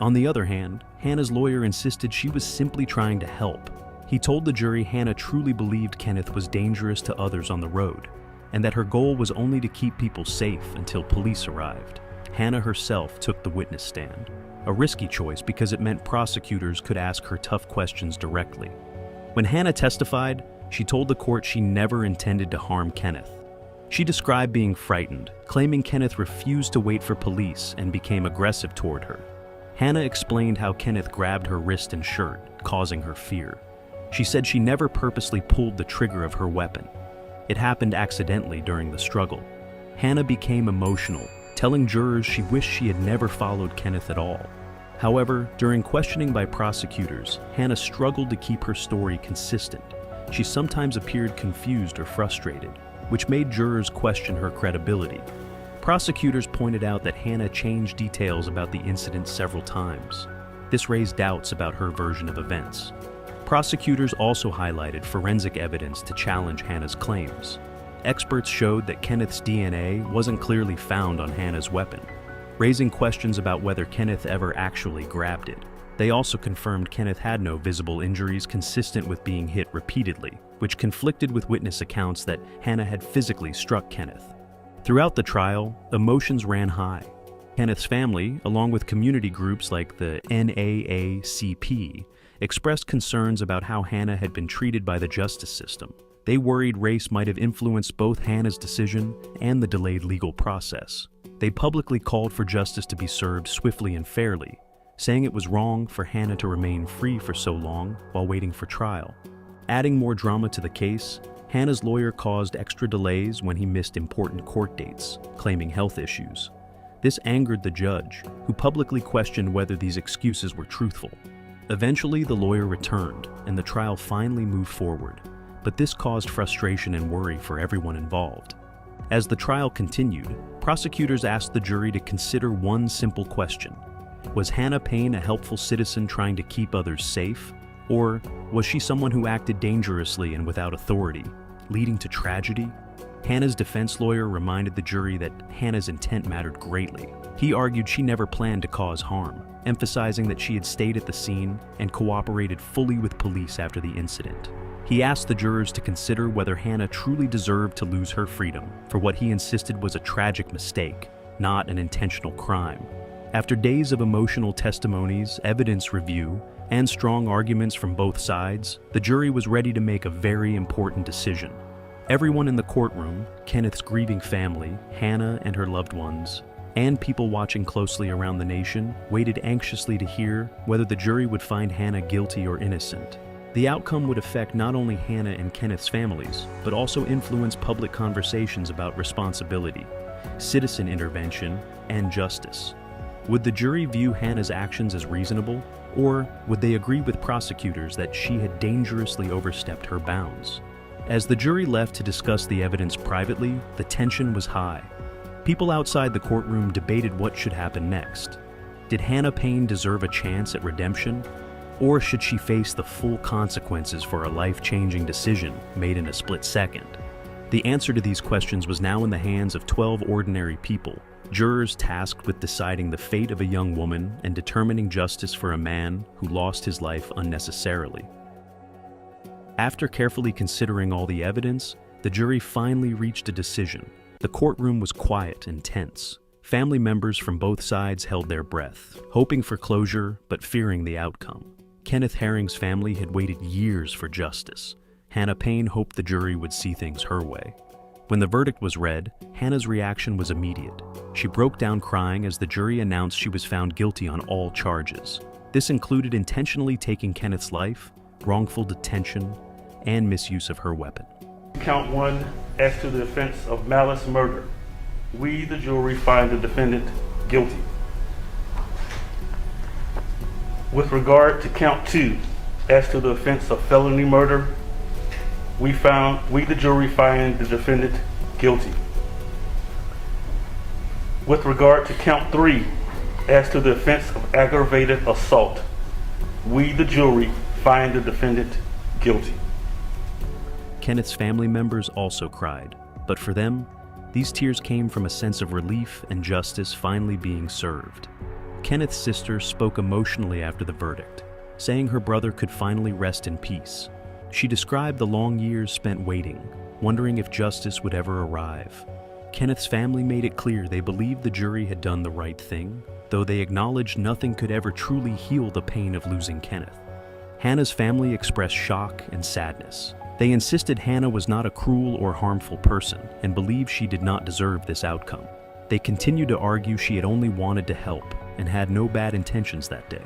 On the other hand, Hannah's lawyer insisted she was simply trying to help. He told the jury Hannah truly believed Kenneth was dangerous to others on the road, and that her goal was only to keep people safe until police arrived. Hannah herself took the witness stand, a risky choice because it meant prosecutors could ask her tough questions directly. When Hannah testified, she told the court she never intended to harm Kenneth. She described being frightened, claiming Kenneth refused to wait for police and became aggressive toward her. Hannah explained how Kenneth grabbed her wrist and shirt, causing her fear. She said she never purposely pulled the trigger of her weapon. It happened accidentally during the struggle. Hannah became emotional, telling jurors she wished she had never followed Kenneth at all. However, during questioning by prosecutors, Hannah struggled to keep her story consistent. She sometimes appeared confused or frustrated, which made jurors question her credibility. Prosecutors pointed out that Hannah changed details about the incident several times. This raised doubts about her version of events. Prosecutors also highlighted forensic evidence to challenge Hannah's claims. Experts showed that Kenneth's DNA wasn't clearly found on Hannah's weapon, raising questions about whether Kenneth ever actually grabbed it. They also confirmed Kenneth had no visible injuries consistent with being hit repeatedly, which conflicted with witness accounts that Hannah had physically struck Kenneth. Throughout the trial, emotions ran high. Kenneth's family, along with community groups like the NAACP, expressed concerns about how Hannah had been treated by the justice system. They worried race might have influenced both Hannah's decision and the delayed legal process. They publicly called for justice to be served swiftly and fairly, saying it was wrong for Hannah to remain free for so long while waiting for trial. Adding more drama to the case, Hannah's lawyer caused extra delays when he missed important court dates, claiming health issues. This angered the judge, who publicly questioned whether these excuses were truthful. Eventually, the lawyer returned, and the trial finally moved forward, but this caused frustration and worry for everyone involved. As the trial continued, prosecutors asked the jury to consider one simple question. Was Hannah Payne a helpful citizen trying to keep others safe? Or was she someone who acted dangerously and without authority, leading to tragedy? Hannah's defense lawyer reminded the jury that Hannah's intent mattered greatly. He argued she never planned to cause harm, emphasizing that she had stayed at the scene and cooperated fully with police after the incident. He asked the jurors to consider whether Hannah truly deserved to lose her freedom for what he insisted was a tragic mistake, not an intentional crime. After days of emotional testimonies, evidence review, and strong arguments from both sides, the jury was ready to make a very important decision. Everyone in the courtroom, Kenneth's grieving family, Hannah and her loved ones, and people watching closely around the nation, waited anxiously to hear whether the jury would find Hannah guilty or innocent. The outcome would affect not only Hannah and Kenneth's families, but also influence public conversations about responsibility, citizen intervention, and justice. Would the jury view Hannah's actions as reasonable, or would they agree with prosecutors that she had dangerously overstepped her bounds? As the jury left to discuss the evidence privately, the tension was high. People outside the courtroom debated what should happen next. Did Hannah Payne deserve a chance at redemption? Or should she face the full consequences for a life-changing decision made in a split second? The answer to these questions was now in the hands of 12 ordinary people, jurors tasked with deciding the fate of a young woman and determining justice for a man who lost his life unnecessarily. After carefully considering all the evidence, the jury finally reached a decision. The courtroom was quiet and tense. Family members from both sides held their breath, hoping for closure but fearing the outcome. Kenneth Herring's family had waited years for justice. Hannah Payne hoped the jury would see things her way. When the verdict was read, Hannah's reaction was immediate. She broke down crying as the jury announced she was found guilty on all charges. This included intentionally taking Kenneth's life, wrongful detention, and misuse of her weapon. Count 1, as to the offense of malice murder, we, the jury, find the defendant guilty. With regard to count 2, as to the offense of felony murder, we, the jury, find the defendant guilty. With regard to count 3, as to the offense of aggravated assault, we, the jury, find the defendant guilty. Kenneth's family members also cried, but for them, these tears came from a sense of relief and justice finally being served. Kenneth's sister spoke emotionally after the verdict, saying her brother could finally rest in peace. She described the long years spent waiting, wondering if justice would ever arrive. Kenneth's family made it clear they believed the jury had done the right thing, though they acknowledged nothing could ever truly heal the pain of losing Kenneth. Hannah's family expressed shock and sadness. They insisted Hannah was not a cruel or harmful person and believed she did not deserve this outcome. They continued to argue she had only wanted to help and had no bad intentions that day.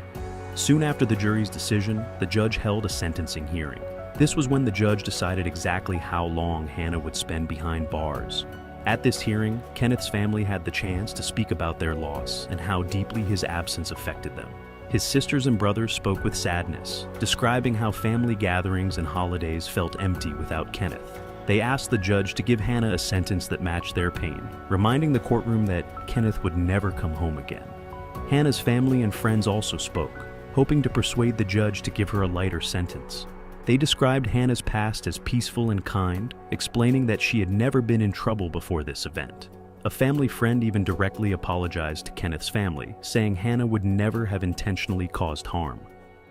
Soon after the jury's decision, the judge held a sentencing hearing. This was when the judge decided exactly how long Hannah would spend behind bars. At this hearing, Kenneth's family had the chance to speak about their loss and how deeply his absence affected them. His sisters and brothers spoke with sadness, describing how family gatherings and holidays felt empty without Kenneth. They asked the judge to give Hannah a sentence that matched their pain, reminding the courtroom that Kenneth would never come home again. Hannah's family and friends also spoke, hoping to persuade the judge to give her a lighter sentence. They described Hannah's past as peaceful and kind, explaining that she had never been in trouble before this event. A family friend even directly apologized to Kenneth's family, saying Hannah would never have intentionally caused harm.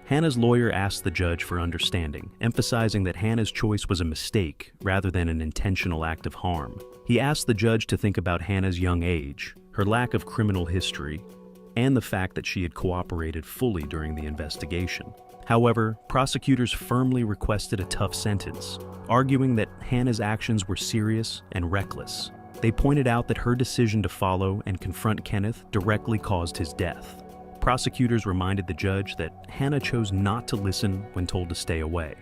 Hannah's lawyer asked the judge for understanding, emphasizing that Hannah's choice was a mistake rather than an intentional act of harm. He asked the judge to think about Hannah's young age, her lack of criminal history, and the fact that she had cooperated fully during the investigation. However, prosecutors firmly requested a tough sentence, arguing that Hannah's actions were serious and reckless. They pointed out that her decision to follow and confront Kenneth directly caused his death. Prosecutors reminded the judge that Hannah chose not to listen when told to stay away,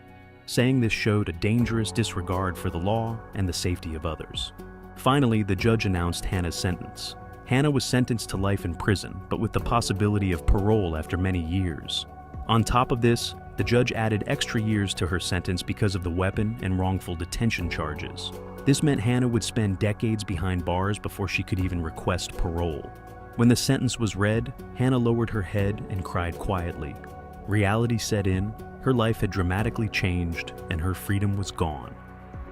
saying this showed a dangerous disregard for the law and the safety of others. Finally, the judge announced Hannah's sentence. Hannah was sentenced to life in prison, but with the possibility of parole after many years. On top of this, the judge added extra years to her sentence because of the weapon and wrongful detention charges. This meant Hannah would spend decades behind bars before she could even request parole. When the sentence was read, Hannah lowered her head and cried quietly. Reality set in, her life had dramatically changed, and her freedom was gone.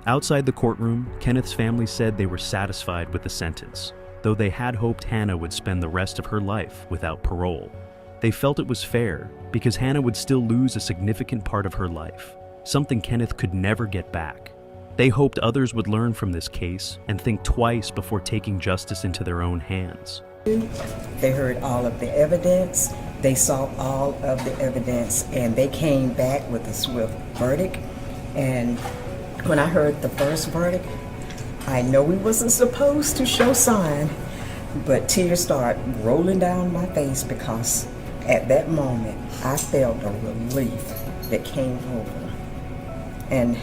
Outside the courtroom, Kenneth's family said they were satisfied with the sentence, though they had hoped Hannah would spend the rest of her life without parole. They felt it was fair because Hannah would still lose a significant part of her life, something Kenneth could never get back. They hoped others would learn from this case and think twice before taking justice into their own hands. They heard all of the evidence, they saw all of the evidence, and they came back with a swift verdict. And when I heard the first verdict, I know we wasn't supposed to show sign, but tears started rolling down my face because at that moment I felt a relief that came over. And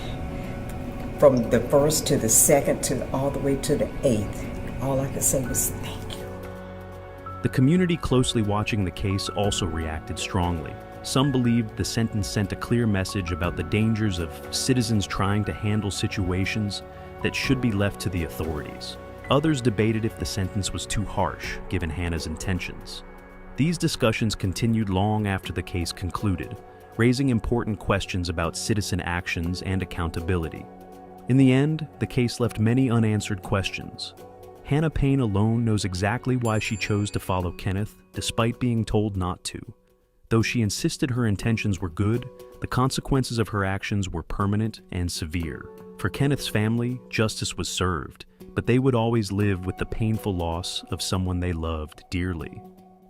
from the first to the second to all the way to the eighth, all I could say was thank you. The community closely watching the case also reacted strongly. Some believed the sentence sent a clear message about the dangers of citizens trying to handle situations that should be left to the authorities. Others debated if the sentence was too harsh, given Hannah's intentions. These discussions continued long after the case concluded, raising important questions about citizen actions and accountability. In the end, the case left many unanswered questions. Hannah Payne alone knows exactly why she chose to follow Kenneth, despite being told not to. Though she insisted her intentions were good, the consequences of her actions were permanent and severe. For Kenneth's family, justice was served, but they would always live with the painful loss of someone they loved dearly.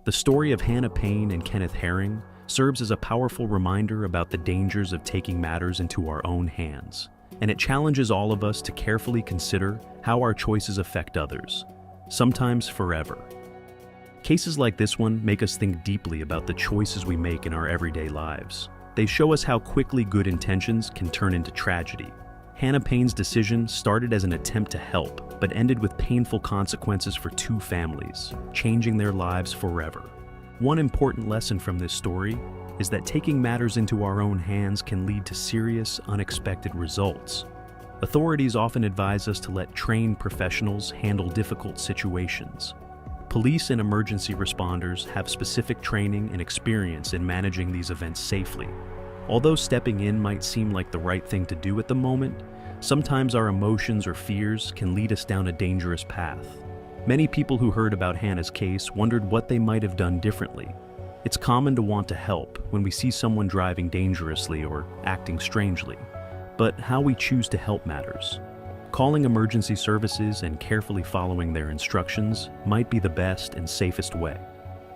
The story of Hannah Payne and Kenneth Herring serves as a powerful reminder about the dangers of taking matters into our own hands, and it challenges all of us to carefully consider how our choices affect others, sometimes forever. Cases like this one make us think deeply about the choices we make in our everyday lives. They show us how quickly good intentions can turn into tragedy. Hannah Payne's decision started as an attempt to help, but ended with painful consequences for two families, changing their lives forever. One important lesson from this story is that taking matters into our own hands can lead to serious, unexpected results. Authorities often advise us to let trained professionals handle difficult situations. Police and emergency responders have specific training and experience in managing these events safely. Although stepping in might seem like the right thing to do at the moment, sometimes our emotions or fears can lead us down a dangerous path. Many people who heard about Hannah's case wondered what they might have done differently. It's common to want to help when we see someone driving dangerously or acting strangely, but how we choose to help matters. Calling emergency services and carefully following their instructions might be the best and safest way.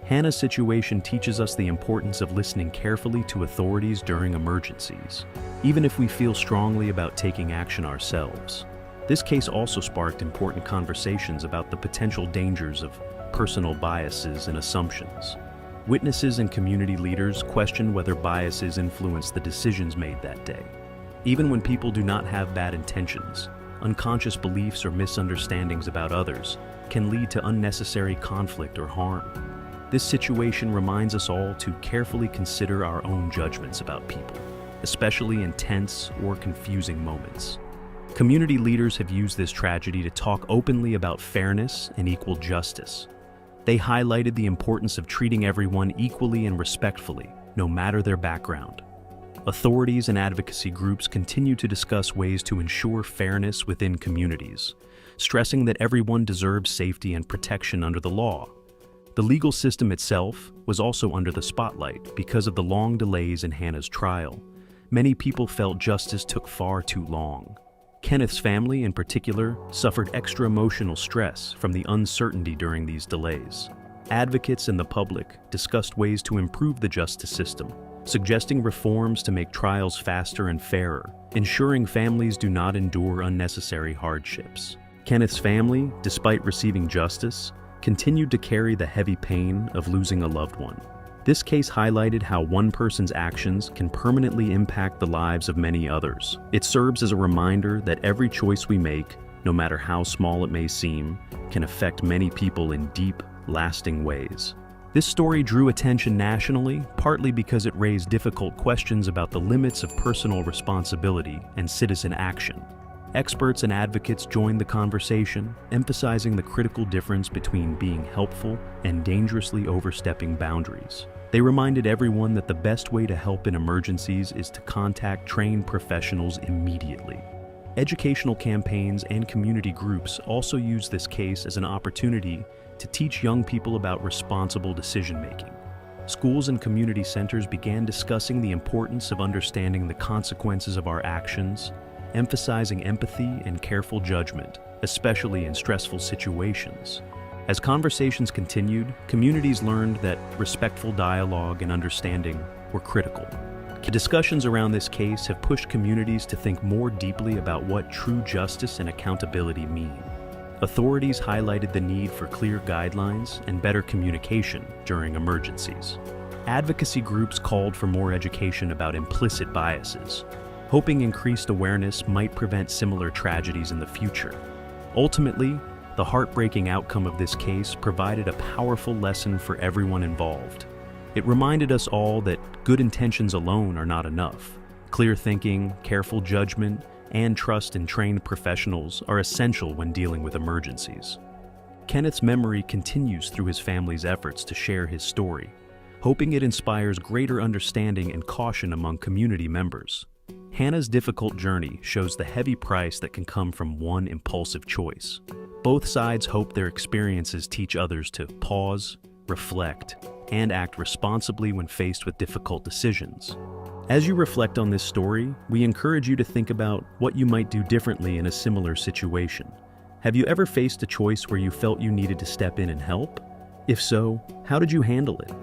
Hannah's situation teaches us the importance of listening carefully to authorities during emergencies, even if we feel strongly about taking action ourselves. This case also sparked important conversations about the potential dangers of personal biases and assumptions. Witnesses and community leaders questioned whether biases influence the decisions made that day. Even when people do not have bad intentions, unconscious beliefs or misunderstandings about others can lead to unnecessary conflict or harm. This situation reminds us all to carefully consider our own judgments about people, especially in tense or confusing moments. Community leaders have used this tragedy to talk openly about fairness and equal justice. They highlighted the importance of treating everyone equally and respectfully, no matter their background. Authorities and advocacy groups continue to discuss ways to ensure fairness within communities, stressing that everyone deserves safety and protection under the law. The legal system itself was also under the spotlight because of the long delays in Hannah's trial. Many people felt justice took far too long. Kenneth's family, in particular, suffered extra emotional stress from the uncertainty during these delays. Advocates and the public discussed ways to improve the justice system, suggesting reforms to make trials faster and fairer, ensuring families do not endure unnecessary hardships. Kenneth's family, despite receiving justice, continued to carry the heavy pain of losing a loved one. This case highlighted how one person's actions can permanently impact the lives of many others. It serves as a reminder that every choice we make, no matter how small it may seem, can affect many people in deep, lasting ways. This story drew attention nationally, partly because it raised difficult questions about the limits of personal responsibility and citizen action. Experts and advocates joined the conversation, emphasizing the critical difference between being helpful and dangerously overstepping boundaries. They reminded everyone that the best way to help in emergencies is to contact trained professionals immediately. Educational campaigns and community groups also use this case as an opportunity to teach young people about responsible decision-making. Schools and community centers began discussing the importance of understanding the consequences of our actions, emphasizing empathy and careful judgment, especially in stressful situations. As conversations continued, communities learned that respectful dialogue and understanding were critical. The discussions around this case have pushed communities to think more deeply about what true justice and accountability mean. Authorities highlighted the need for clear guidelines and better communication during emergencies. Advocacy groups called for more education about implicit biases, hoping increased awareness might prevent similar tragedies in the future. Ultimately, the heartbreaking outcome of this case provided a powerful lesson for everyone involved. It reminded us all that good intentions alone are not enough. Clear thinking, careful judgment, and trust in trained professionals are essential when dealing with emergencies. Kenneth's memory continues through his family's efforts to share his story, hoping it inspires greater understanding and caution among community members. Hannah's difficult journey shows the heavy price that can come from one impulsive choice. Both sides hope their experiences teach others to pause, reflect, and act responsibly when faced with difficult decisions. As you reflect on this story, we encourage you to think about what you might do differently in a similar situation. Have you ever faced a choice where you felt you needed to step in and help? If so, how did you handle it?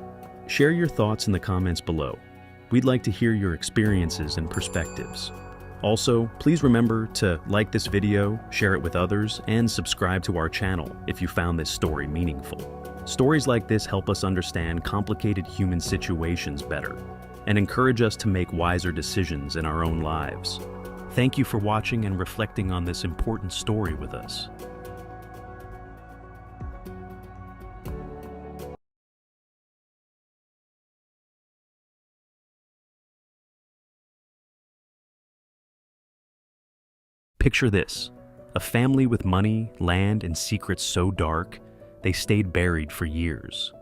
Share your thoughts in the comments below. We'd like to hear your experiences and perspectives. Also, please remember to like this video, share it with others, and subscribe to our channel if you found this story meaningful. Stories like this help us understand complicated human situations better and encourage us to make wiser decisions in our own lives. Thank you for watching and reflecting on this important story with us. Picture this, a family with money, land, and secrets so dark, they stayed buried for years.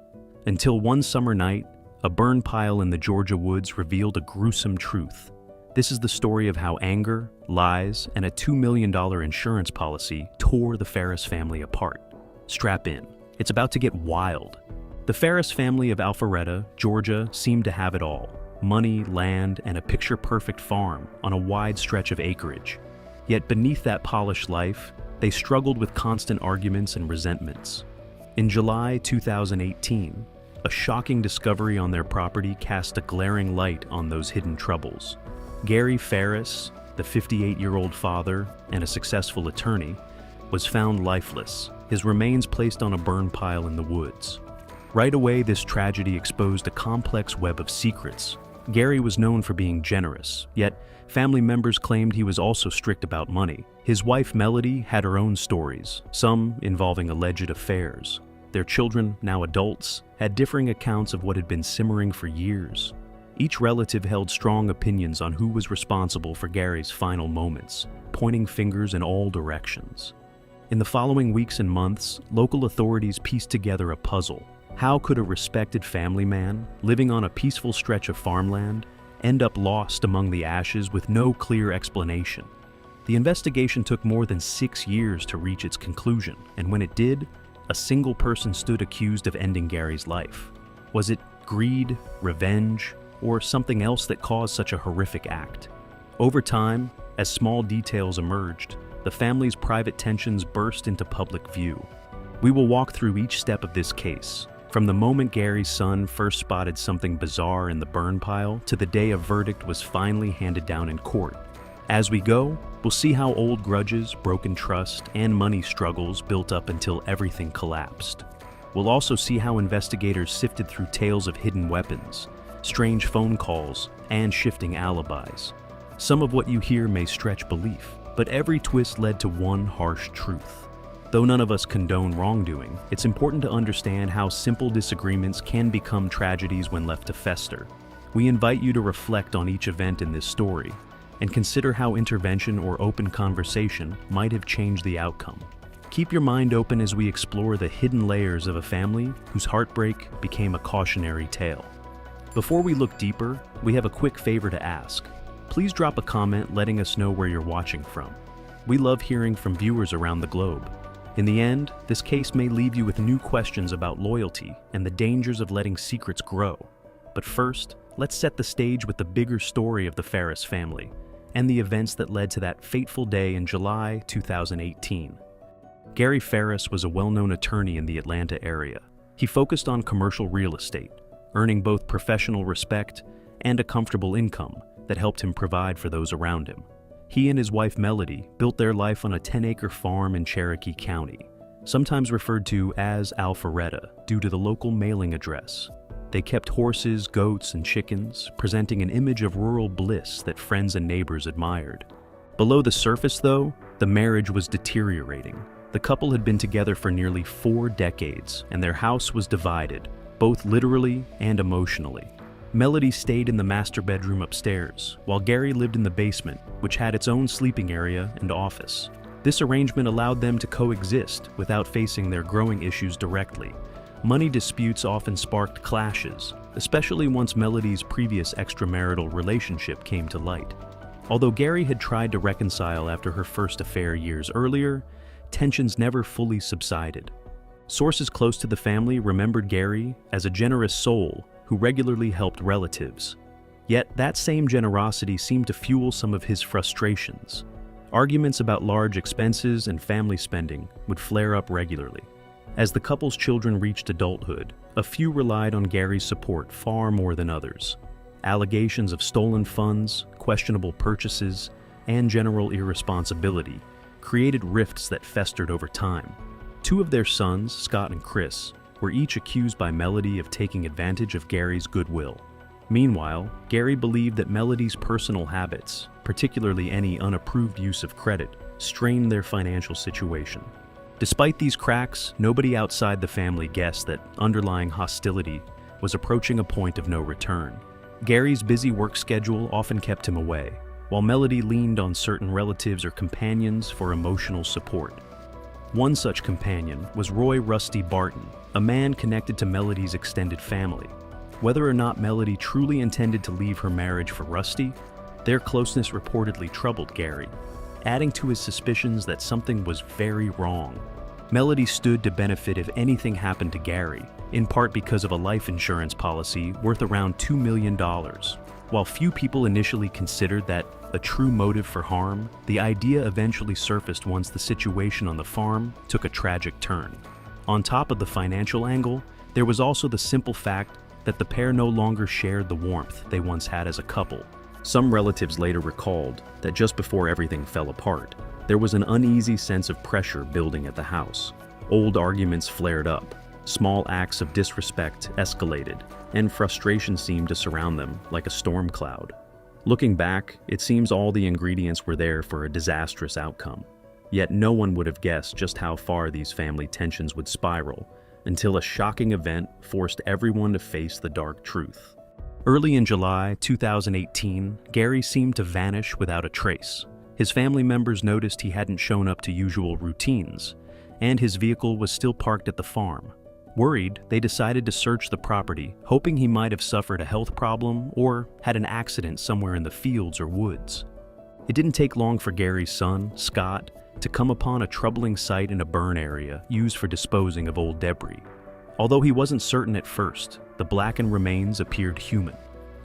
Until one summer night, a burn pile in the Georgia woods revealed a gruesome truth. This is the story of how anger, lies, and a $2 million insurance policy tore the Farris family apart. Strap in. It's about to get wild. The Farris family of Alpharetta, Georgia, seemed to have it all. Money, land, and a picture-perfect farm on a wide stretch of acreage. Yet beneath that polished life, they struggled with constant arguments and resentments. In July 2018, a shocking discovery on their property cast a glaring light on those hidden troubles. Gary Farris, the 58-year-old father and a successful attorney, was found lifeless, his remains placed on a burn pile in the woods. Right away, this tragedy exposed a complex web of secrets. Gary was known for being generous, yet family members claimed he was also strict about money. His wife Melody had her own stories, some involving alleged affairs. Their children, now adults, had differing accounts of what had been simmering for years. Each relative held strong opinions on who was responsible for Gary's final moments, pointing fingers in all directions. In the following weeks and months, local authorities pieced together a puzzle. How could a respected family man, living on a peaceful stretch of farmland, end up lost among the ashes with no clear explanation? The investigation took more than 6 years to reach its conclusion, and when it did, a single person stood accused of ending Gary's life. Was it greed, revenge, or something else that caused such a horrific act? Over time, as small details emerged, the family's private tensions burst into public view. We will walk through each step of this case, from the moment Gary's son first spotted something bizarre in the burn pile to the day a verdict was finally handed down in court. As we go, we'll see how old grudges, broken trust, and money struggles built up until everything collapsed. We'll also see how investigators sifted through tales of hidden weapons, strange phone calls, and shifting alibis. Some of what you hear may stretch belief, but every twist led to one harsh truth. Though none of us condone wrongdoing, it's important to understand how simple disagreements can become tragedies when left to fester. We invite you to reflect on each event in this story and consider how intervention or open conversation might have changed the outcome. Keep your mind open as we explore the hidden layers of a family whose heartbreak became a cautionary tale. Before we look deeper, we have a quick favor to ask. Please drop a comment letting us know where you're watching from. We love hearing from viewers around the globe. In the end, this case may leave you with new questions about loyalty and the dangers of letting secrets grow. But first, let's set the stage with the bigger story of the Farris family and the events that led to that fateful day in July 2018. Gary Farris was a well-known attorney in the Atlanta area. He focused on commercial real estate, earning both professional respect and a comfortable income that helped him provide for those around him. He and his wife Melody built their life on a 10-acre farm in Cherokee County, sometimes referred to as Alpharetta due to the local mailing address. They kept horses, goats, and chickens, presenting an image of rural bliss that friends and neighbors admired. Below the surface, though, the marriage was deteriorating. The couple had been together for nearly 4 decades, and their house was divided, both literally and emotionally. Melody stayed in the master bedroom upstairs, while Gary lived in the basement, which had its own sleeping area and office. This arrangement allowed them to coexist without facing their growing issues directly. Money disputes often sparked clashes, especially once Melody's previous extramarital relationship came to light. Although Gary had tried to reconcile after her first affair years earlier, tensions never fully subsided. Sources close to the family remembered Gary as a generous soul who regularly helped relatives. Yet that same generosity seemed to fuel some of his frustrations. Arguments about large expenses and family spending would flare up regularly. As the couple's children reached adulthood, a few relied on Gary's support far more than others. Allegations of stolen funds, questionable purchases, and general irresponsibility created rifts that festered over time. 2 of their sons, Scott and Chris, were each accused by Melody of taking advantage of Gary's goodwill. Meanwhile, Gary believed that Melody's personal habits, particularly any unapproved use of credit, strained their financial situation. Despite these cracks, nobody outside the family guessed that underlying hostility was approaching a point of no return. Gary's busy work schedule often kept him away, while Melody leaned on certain relatives or companions for emotional support. One such companion was Roy Rusty Barton, a man connected to Melody's extended family. Whether or not Melody truly intended to leave her marriage for Rusty, their closeness reportedly troubled Gary, adding to his suspicions that something was very wrong. Melody stood to benefit if anything happened to Gary, in part because of a life insurance policy worth around $2 million. While few people initially considered that a true motive for harm, the idea eventually surfaced once the situation on the farm took a tragic turn. On top of the financial angle, there was also the simple fact that the pair no longer shared the warmth they once had as a couple. Some relatives later recalled that just before everything fell apart, there was an uneasy sense of pressure building at the house. Old arguments flared up, small acts of disrespect escalated, and frustration seemed to surround them like a storm cloud. Looking back, it seems all the ingredients were there for a disastrous outcome. Yet no one would have guessed just how far these family tensions would spiral until a shocking event forced everyone to face the dark truth. Early in July 2018, Gary seemed to vanish without a trace. His family members noticed he hadn't shown up to usual routines, and his vehicle was still parked at the farm. Worried, they decided to search the property, hoping he might have suffered a health problem or had an accident somewhere in the fields or woods. It didn't take long for Gary's son, Scott, to come upon a troubling sight in a burn area used for disposing of old debris. Although he wasn't certain at first, the blackened remains appeared human.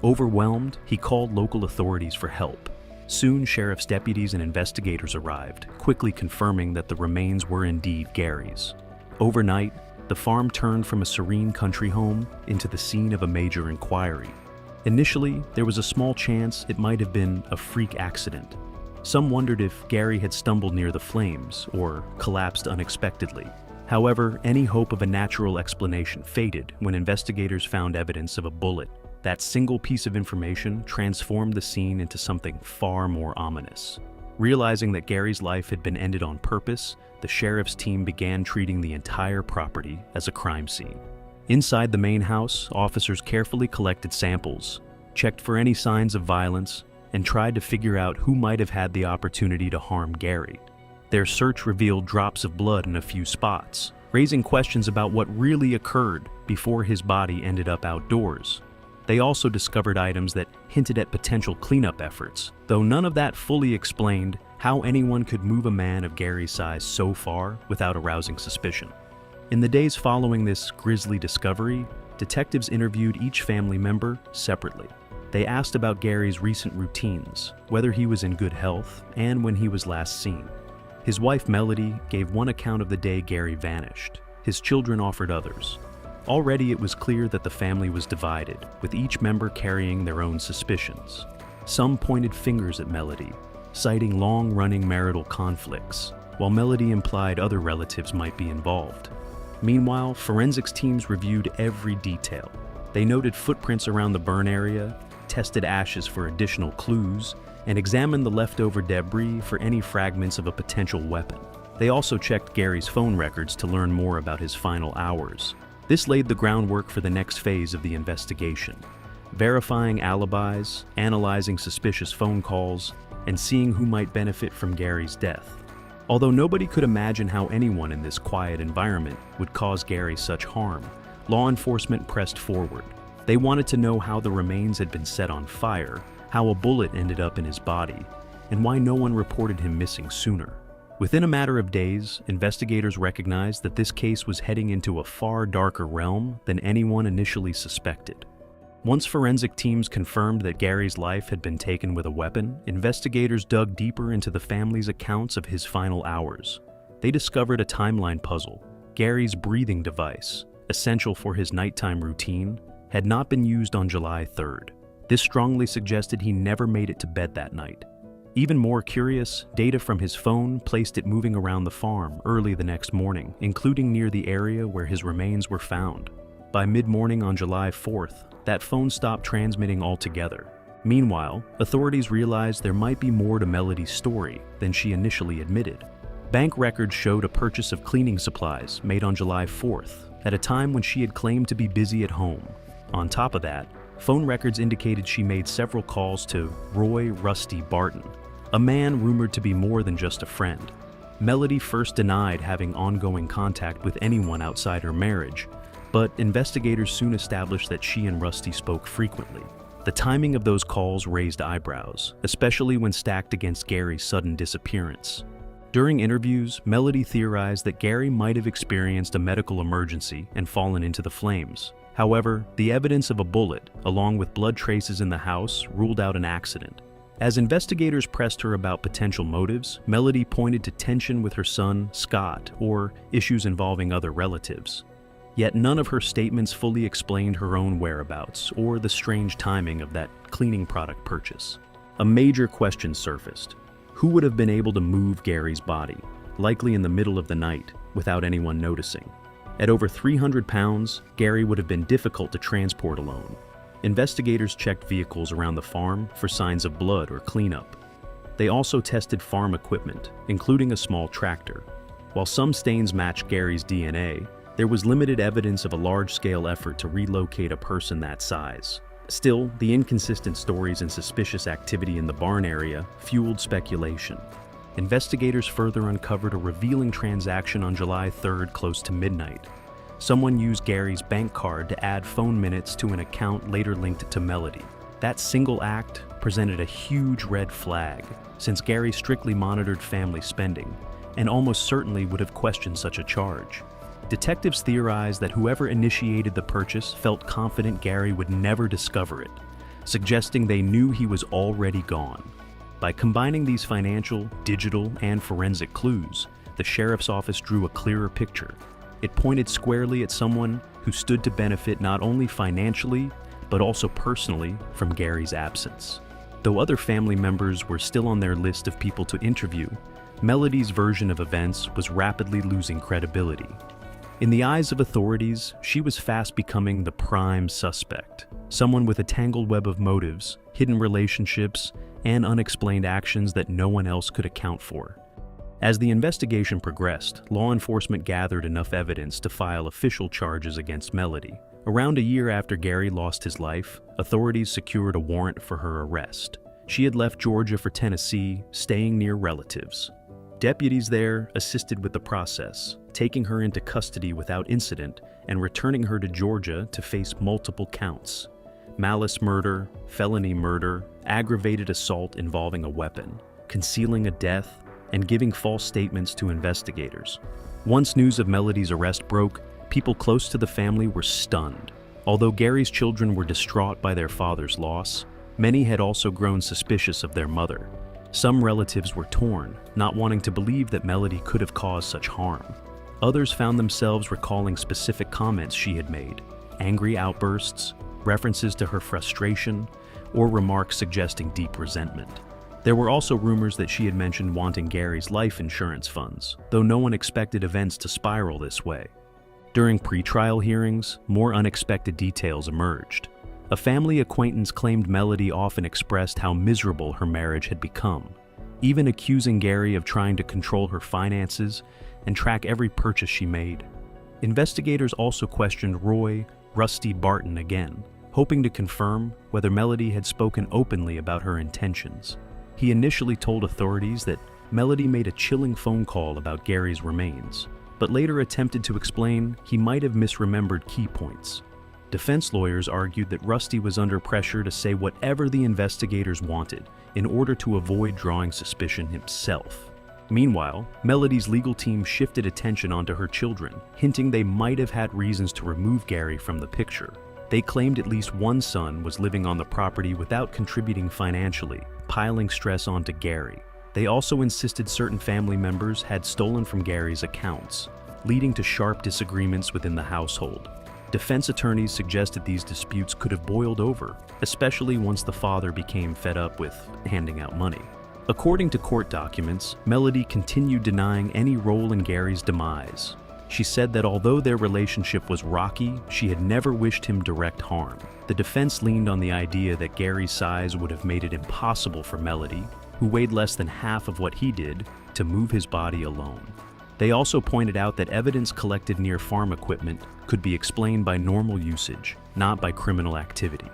Overwhelmed, he called local authorities for help. Soon, sheriff's deputies and investigators arrived, quickly confirming that the remains were indeed Gary's. Overnight, the farm turned from a serene country home into the scene of a major inquiry. Initially, there was a small chance it might have been a freak accident. Some wondered if Gary had stumbled near the flames or collapsed unexpectedly. However, any hope of a natural explanation faded when investigators found evidence of a bullet. That single piece of information transformed the scene into something far more ominous. Realizing that Gary's life had been ended on purpose, the sheriff's team began treating the entire property as a crime scene. Inside the main house, officers carefully collected samples, checked for any signs of violence, and tried to figure out who might have had the opportunity to harm Gary. Their search revealed drops of blood in a few spots, raising questions about what really occurred before his body ended up outdoors. They also discovered items that hinted at potential cleanup efforts, though none of that fully explained how anyone could move a man of Gary's size so far without arousing suspicion. In the days following this grisly discovery, detectives interviewed each family member separately. They asked about Gary's recent routines, whether he was in good health, and when he was last seen. His wife Melody gave one account of the day Gary vanished. His children offered others. Already it was clear that the family was divided, with each member carrying their own suspicions. Some pointed fingers at Melody, citing long-running marital conflicts, while Melody implied other relatives might be involved. Meanwhile, forensics teams reviewed every detail. They noted footprints around the burn area, tested ashes for additional clues, and examined the leftover debris for any fragments of a potential weapon. They also checked Gary's phone records to learn more about his final hours. This laid the groundwork for the next phase of the investigation, verifying alibis, analyzing suspicious phone calls, and seeing who might benefit from Gary's death. Although nobody could imagine how anyone in this quiet environment would cause Gary such harm, law enforcement pressed forward. They wanted to know how the remains had been set on fire, how a bullet ended up in his body, and why no one reported him missing sooner. Within a matter of days, investigators recognized that this case was heading into a far darker realm than anyone initially suspected. Once forensic teams confirmed that Gary's life had been taken with a weapon, investigators dug deeper into the family's accounts of his final hours. They discovered a timeline puzzle. Gary's breathing device, essential for his nighttime routine, had not been used on July 3rd. This strongly suggested he never made it to bed that night. Even more curious, data from his phone placed it moving around the farm early the next morning, including near the area where his remains were found. By mid-morning on July 4th, that phone stopped transmitting altogether. Meanwhile, authorities realized there might be more to Melody's story than she initially admitted. Bank records showed a purchase of cleaning supplies made on July 4th, at a time when she had claimed to be busy at home. On top of that, phone records indicated she made several calls to Roy Rusty Barton, a man rumored to be more than just a friend. Melody first denied having ongoing contact with anyone outside her marriage, but investigators soon established that she and Rusty spoke frequently. The timing of those calls raised eyebrows, especially when stacked against Gary's sudden disappearance. During interviews, Melody theorized that Gary might have experienced a medical emergency and fallen into the flames. However, the evidence of a bullet, along with blood traces in the house, ruled out an accident. As investigators pressed her about potential motives, Melody pointed to tension with her son, Scott, or issues involving other relatives. Yet none of her statements fully explained her own whereabouts or the strange timing of that cleaning product purchase. A major question surfaced. Who would have been able to move Gary's body, likely in the middle of the night, without anyone noticing? At over 300 pounds, Gary would have been difficult to transport alone. Investigators checked vehicles around the farm for signs of blood or cleanup. They also tested farm equipment, including a small tractor. While some stains matched Gary's DNA, there was limited evidence of a large-scale effort to relocate a person that size. Still, the inconsistent stories and suspicious activity in the barn area fueled speculation. Investigators further uncovered a revealing transaction on July 3rd close to midnight. Someone used Gary's bank card to add phone minutes to an account later linked to Melody. That single act presented a huge red flag, since Gary strictly monitored family spending and almost certainly would have questioned such a charge. Detectives theorized that whoever initiated the purchase felt confident Gary would never discover it, suggesting they knew he was already gone. By combining these financial, digital, and forensic clues, the sheriff's office drew a clearer picture. It pointed squarely at someone who stood to benefit not only financially, but also personally from Gary's absence. Though other family members were still on their list of people to interview, Melody's version of events was rapidly losing credibility. In the eyes of authorities, she was fast becoming the prime suspect, someone with a tangled web of motives, hidden relationships, and unexplained actions that no one else could account for. As the investigation progressed, law enforcement gathered enough evidence to file official charges against Melody. Around a year after Gary lost his life, authorities secured a warrant for her arrest. She had left Georgia for Tennessee, staying near relatives. Deputies there assisted with the process, taking her into custody without incident and returning her to Georgia to face multiple counts: malice murder, felony murder, aggravated assault involving a weapon, concealing a death, and giving false statements to investigators. Once news of Melody's arrest broke, people close to the family were stunned. Although Gary's children were distraught by their father's loss, many had also grown suspicious of their mother. Some relatives were torn, not wanting to believe that Melody could have caused such harm. Others found themselves recalling specific comments she had made, angry outbursts, references to her frustration, or remarks suggesting deep resentment. There were also rumors that she had mentioned wanting Gary's life insurance funds, though no one expected events to spiral this way. During pre-trial hearings, more unexpected details emerged. A family acquaintance claimed Melody often expressed how miserable her marriage had become, even accusing Gary of trying to control her finances and track every purchase she made. Investigators also questioned Roy "Rusty" Barton again, hoping to confirm whether Melody had spoken openly about her intentions. He initially told authorities that Melody made a chilling phone call about Gary's remains, but later attempted to explain he might have misremembered key points. Defense lawyers argued that Rusty was under pressure to say whatever the investigators wanted in order to avoid drawing suspicion himself. Meanwhile, Melody's legal team shifted attention onto her children, hinting they might have had reasons to remove Gary from the picture. They claimed at least one son was living on the property without contributing financially, piling stress onto Gary. They also insisted certain family members had stolen from Gary's accounts, leading to sharp disagreements within the household. Defense attorneys suggested these disputes could have boiled over, especially once the father became fed up with handing out money. According to court documents, Melody continued denying any role in Gary's demise. She said that although their relationship was rocky, she had never wished him direct harm. The defense leaned on the idea that Gary's size would have made it impossible for Melody, who weighed less than half of what he did, to move his body alone. They also pointed out that evidence collected near farm equipment could be explained by normal usage, not by criminal activity.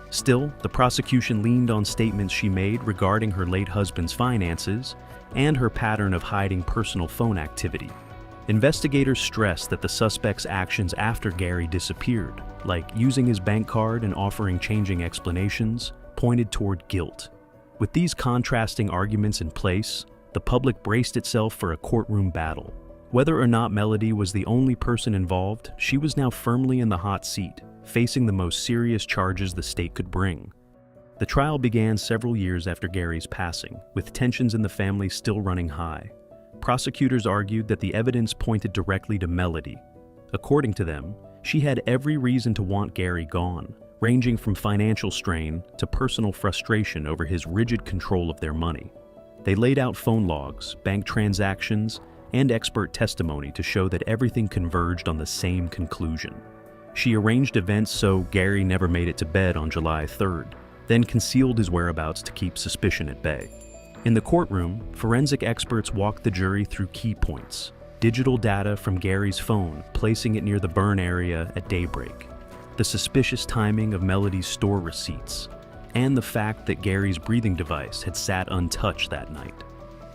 Still, the prosecution leaned on statements she made regarding her late husband's finances and her pattern of hiding personal phone activity. Investigators stressed that the suspect's actions after Gary disappeared, like using his bank card and offering changing explanations, pointed toward guilt. With these contrasting arguments in place, the public braced itself for a courtroom battle. Whether or not Melody was the only person involved, she was now firmly in the hot seat, facing the most serious charges the state could bring. The trial began several years after Gary's passing, with tensions in the family still running high. Prosecutors argued that the evidence pointed directly to Melody. According to them, she had every reason to want Gary gone, ranging from financial strain to personal frustration over his rigid control of their money. They laid out phone logs, bank transactions, and expert testimony to show that everything converged on the same conclusion. She arranged events so Gary never made it to bed on July 3rd, then concealed his whereabouts to keep suspicion at bay. In the courtroom, forensic experts walked the jury through key points: digital data from Gary's phone, placing it near the burn area at daybreak, the suspicious timing of Melody's store receipts, and the fact that Gary's breathing device had sat untouched that night.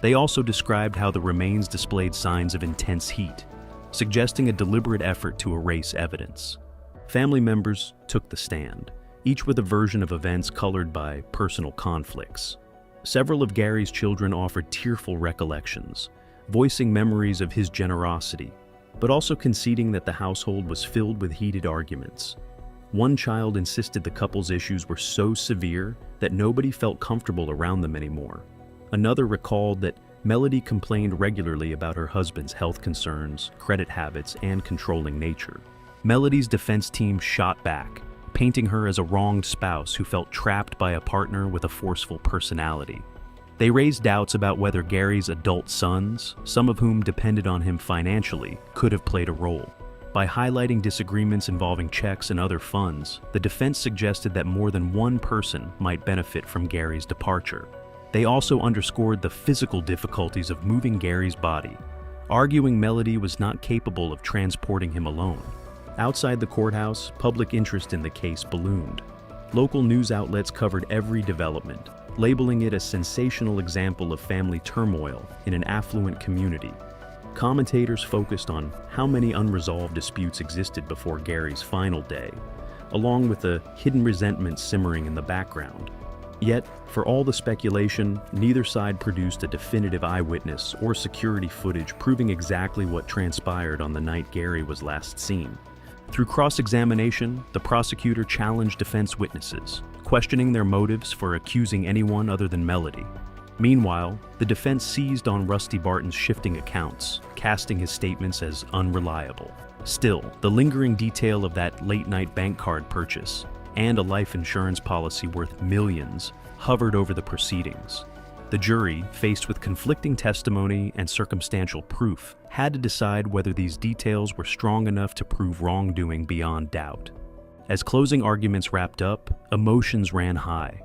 They also described how the remains displayed signs of intense heat, suggesting a deliberate effort to erase evidence. Family members took the stand, each with a version of events colored by personal conflicts. Several of Gary's children offered tearful recollections, voicing memories of his generosity, but also conceding that the household was filled with heated arguments. One child insisted the couple's issues were so severe that nobody felt comfortable around them anymore. Another recalled that Melody complained regularly about her husband's health concerns, credit habits, and controlling nature. Melody's defense team shot back, painting her as a wronged spouse who felt trapped by a partner with a forceful personality. They raised doubts about whether Gary's adult sons, some of whom depended on him financially, could have played a role. By highlighting disagreements involving checks and other funds, the defense suggested that more than one person might benefit from Gary's departure. They also underscored the physical difficulties of moving Gary's body, arguing Melody was not capable of transporting him alone. Outside the courthouse, public interest in the case ballooned. Local news outlets covered every development, labeling it a sensational example of family turmoil in an affluent community. Commentators focused on how many unresolved disputes existed before Gary's final day, along with the hidden resentment simmering in the background. Yet, for all the speculation, neither side produced a definitive eyewitness or security footage proving exactly what transpired on the night Gary was last seen. Through cross-examination, the prosecutor challenged defense witnesses, questioning their motives for accusing anyone other than Melody. Meanwhile, the defense seized on Rusty Barton's shifting accounts, casting his statements as unreliable. Still, the lingering detail of that late-night bank card purchase and a life insurance policy worth millions hovered over the proceedings. The jury, faced with conflicting testimony and circumstantial proof, had to decide whether these details were strong enough to prove wrongdoing beyond doubt. As closing arguments wrapped up, emotions ran high.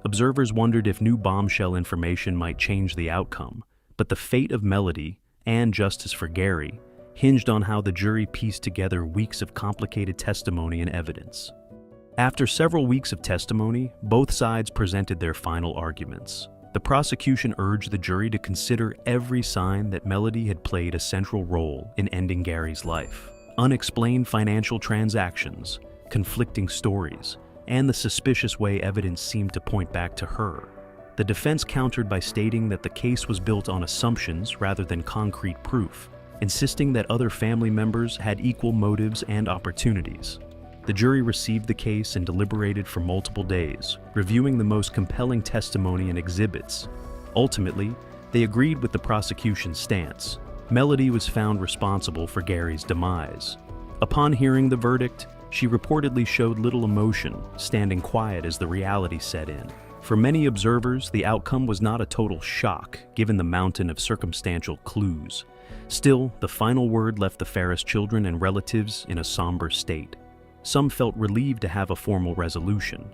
Observers wondered if new bombshell information might change the outcome, but the fate of Melody, and justice for Gary, hinged on how the jury pieced together weeks of complicated testimony and evidence. After several weeks of testimony, both sides presented their final arguments. The prosecution urged the jury to consider every sign that Melody had played a central role in ending Gary's life. Unexplained financial transactions, conflicting stories, and the suspicious way evidence seemed to point back to her. The defense countered by stating that the case was built on assumptions rather than concrete proof, insisting that other family members had equal motives and opportunities. The jury received the case and deliberated for multiple days, reviewing the most compelling testimony and exhibits. Ultimately, they agreed with the prosecution's stance. Melody was found responsible for Gary's demise. Upon hearing the verdict, she reportedly showed little emotion, standing quiet as the reality set in. For many observers, the outcome was not a total shock, given the mountain of circumstantial clues. Still, the final word left the Farris children and relatives in a somber state. Some felt relieved to have a formal resolution,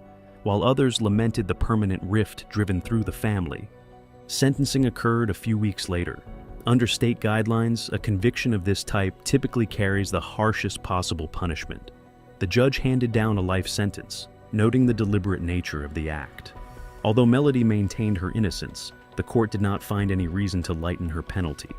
while others lamented the permanent rift driven through the family. Sentencing occurred a few weeks later. Under state guidelines, a conviction of this type typically carries the harshest possible punishment. The judge handed down a life sentence, noting the deliberate nature of the act. Although Melody maintained her innocence, the court did not find any reason to lighten her penalty.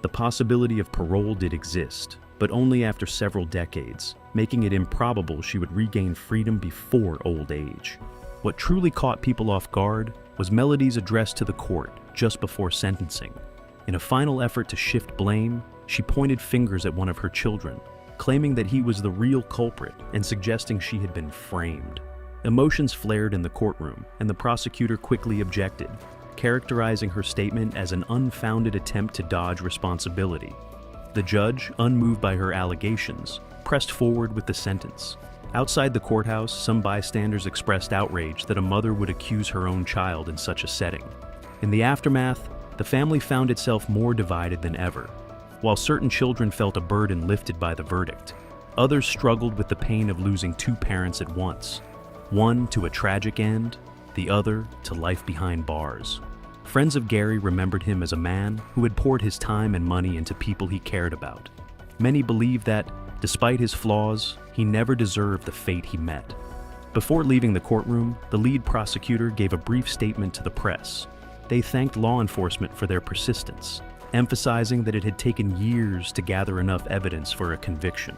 The possibility of parole did exist, but only after several decades, making it improbable she would regain freedom before old age. What truly caught people off guard was Melody's address to the court just before sentencing. In a final effort to shift blame, she pointed fingers at one of her children, claiming that he was the real culprit and suggesting she had been framed. Emotions flared in the courtroom, and the prosecutor quickly objected, characterizing her statement as an unfounded attempt to dodge responsibility. The judge, unmoved by her allegations, pressed forward with the sentence. Outside the courthouse, some bystanders expressed outrage that a mother would accuse her own child in such a setting. In the aftermath, the family found itself more divided than ever. While certain children felt a burden lifted by the verdict, others struggled with the pain of losing two parents at once, one to a tragic end, the other to life behind bars. Friends of Gary remembered him as a man who had poured his time and money into people he cared about. Many believed that, despite his flaws, he never deserved the fate he met. Before leaving the courtroom, the lead prosecutor gave a brief statement to the press. They thanked law enforcement for their persistence, emphasizing that it had taken years to gather enough evidence for a conviction.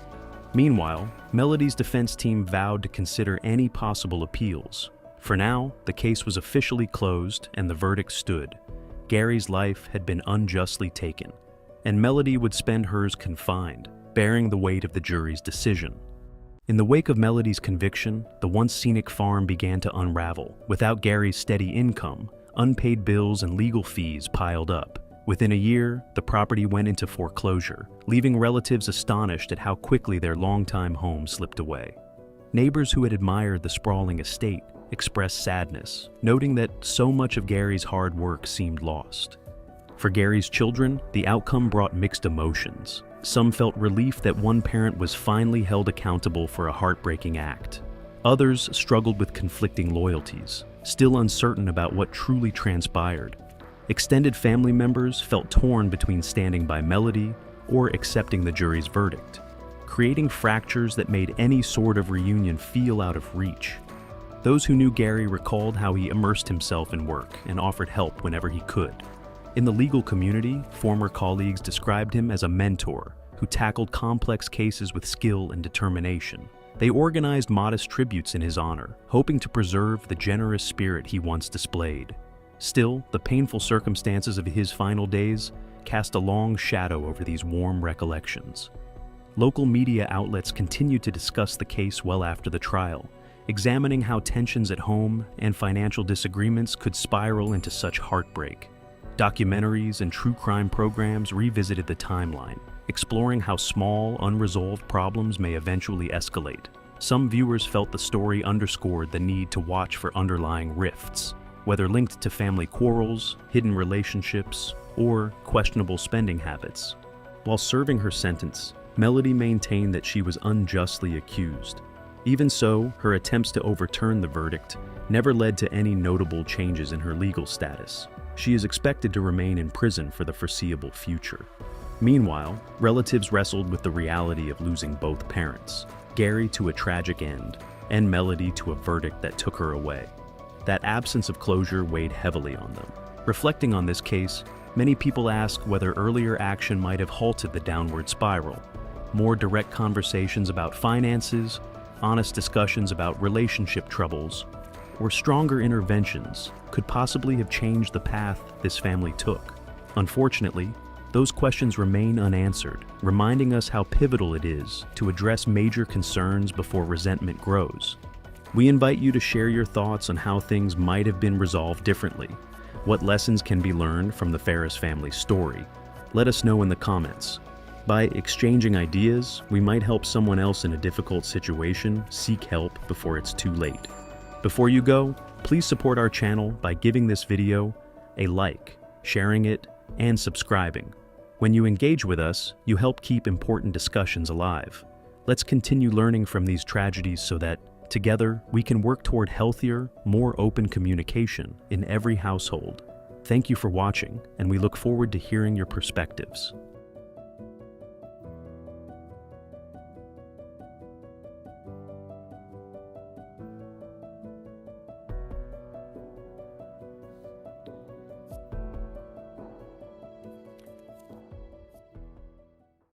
Meanwhile, Melody's defense team vowed to consider any possible appeals. For now, the case was officially closed and the verdict stood. Gary's life had been unjustly taken, and Melody would spend hers confined, bearing the weight of the jury's decision. In the wake of Melody's conviction, the once scenic farm began to unravel. Without Gary's steady income, unpaid bills and legal fees piled up. Within a year, the property went into foreclosure, leaving relatives astonished at how quickly their longtime home slipped away. Neighbors who had admired the sprawling estate expressed sadness, noting that so much of Gary's hard work seemed lost. For Gary's children, the outcome brought mixed emotions. Some felt relief that one parent was finally held accountable for a heartbreaking act. Others struggled with conflicting loyalties, still uncertain about what truly transpired. Extended family members felt torn between standing by Melody or accepting the jury's verdict, creating fractures that made any sort of reunion feel out of reach. Those who knew Gary recalled how he immersed himself in work and offered help whenever he could. In the legal community, former colleagues described him as a mentor who tackled complex cases with skill and determination. They organized modest tributes in his honor, hoping to preserve the generous spirit he once displayed. Still, the painful circumstances of his final days cast a long shadow over these warm recollections. Local media outlets continued to discuss the case well after the trial, examining how tensions at home and financial disagreements could spiral into such heartbreak. Documentaries and true crime programs revisited the timeline, exploring how small, unresolved problems may eventually escalate. Some viewers felt the story underscored the need to watch for underlying rifts, whether linked to family quarrels, hidden relationships, or questionable spending habits. While serving her sentence, Melody maintained that she was unjustly accused. Even so, her attempts to overturn the verdict never led to any notable changes in her legal status. She is expected to remain in prison for the foreseeable future. Meanwhile, relatives wrestled with the reality of losing both parents, Gary to a tragic end, and Melody to a verdict that took her away. That absence of closure weighed heavily on them. Reflecting on this case, many people ask whether earlier action might have halted the downward spiral. More direct conversations about finances, honest discussions about relationship troubles, or stronger interventions could possibly have changed the path this family took. Unfortunately, those questions remain unanswered, reminding us how pivotal it is to address major concerns before resentment grows. We invite you to share your thoughts on how things might have been resolved differently. What lessons can be learned from the Farris family's story? Let us know in the comments. By exchanging ideas, we might help someone else in a difficult situation seek help before it's too late. Before you go, please support our channel by giving this video a like, sharing it, and subscribing. When you engage with us, you help keep important discussions alive. Let's continue learning from these tragedies so that, together, we can work toward healthier, more open communication in every household. Thank you for watching, and we look forward to hearing your perspectives.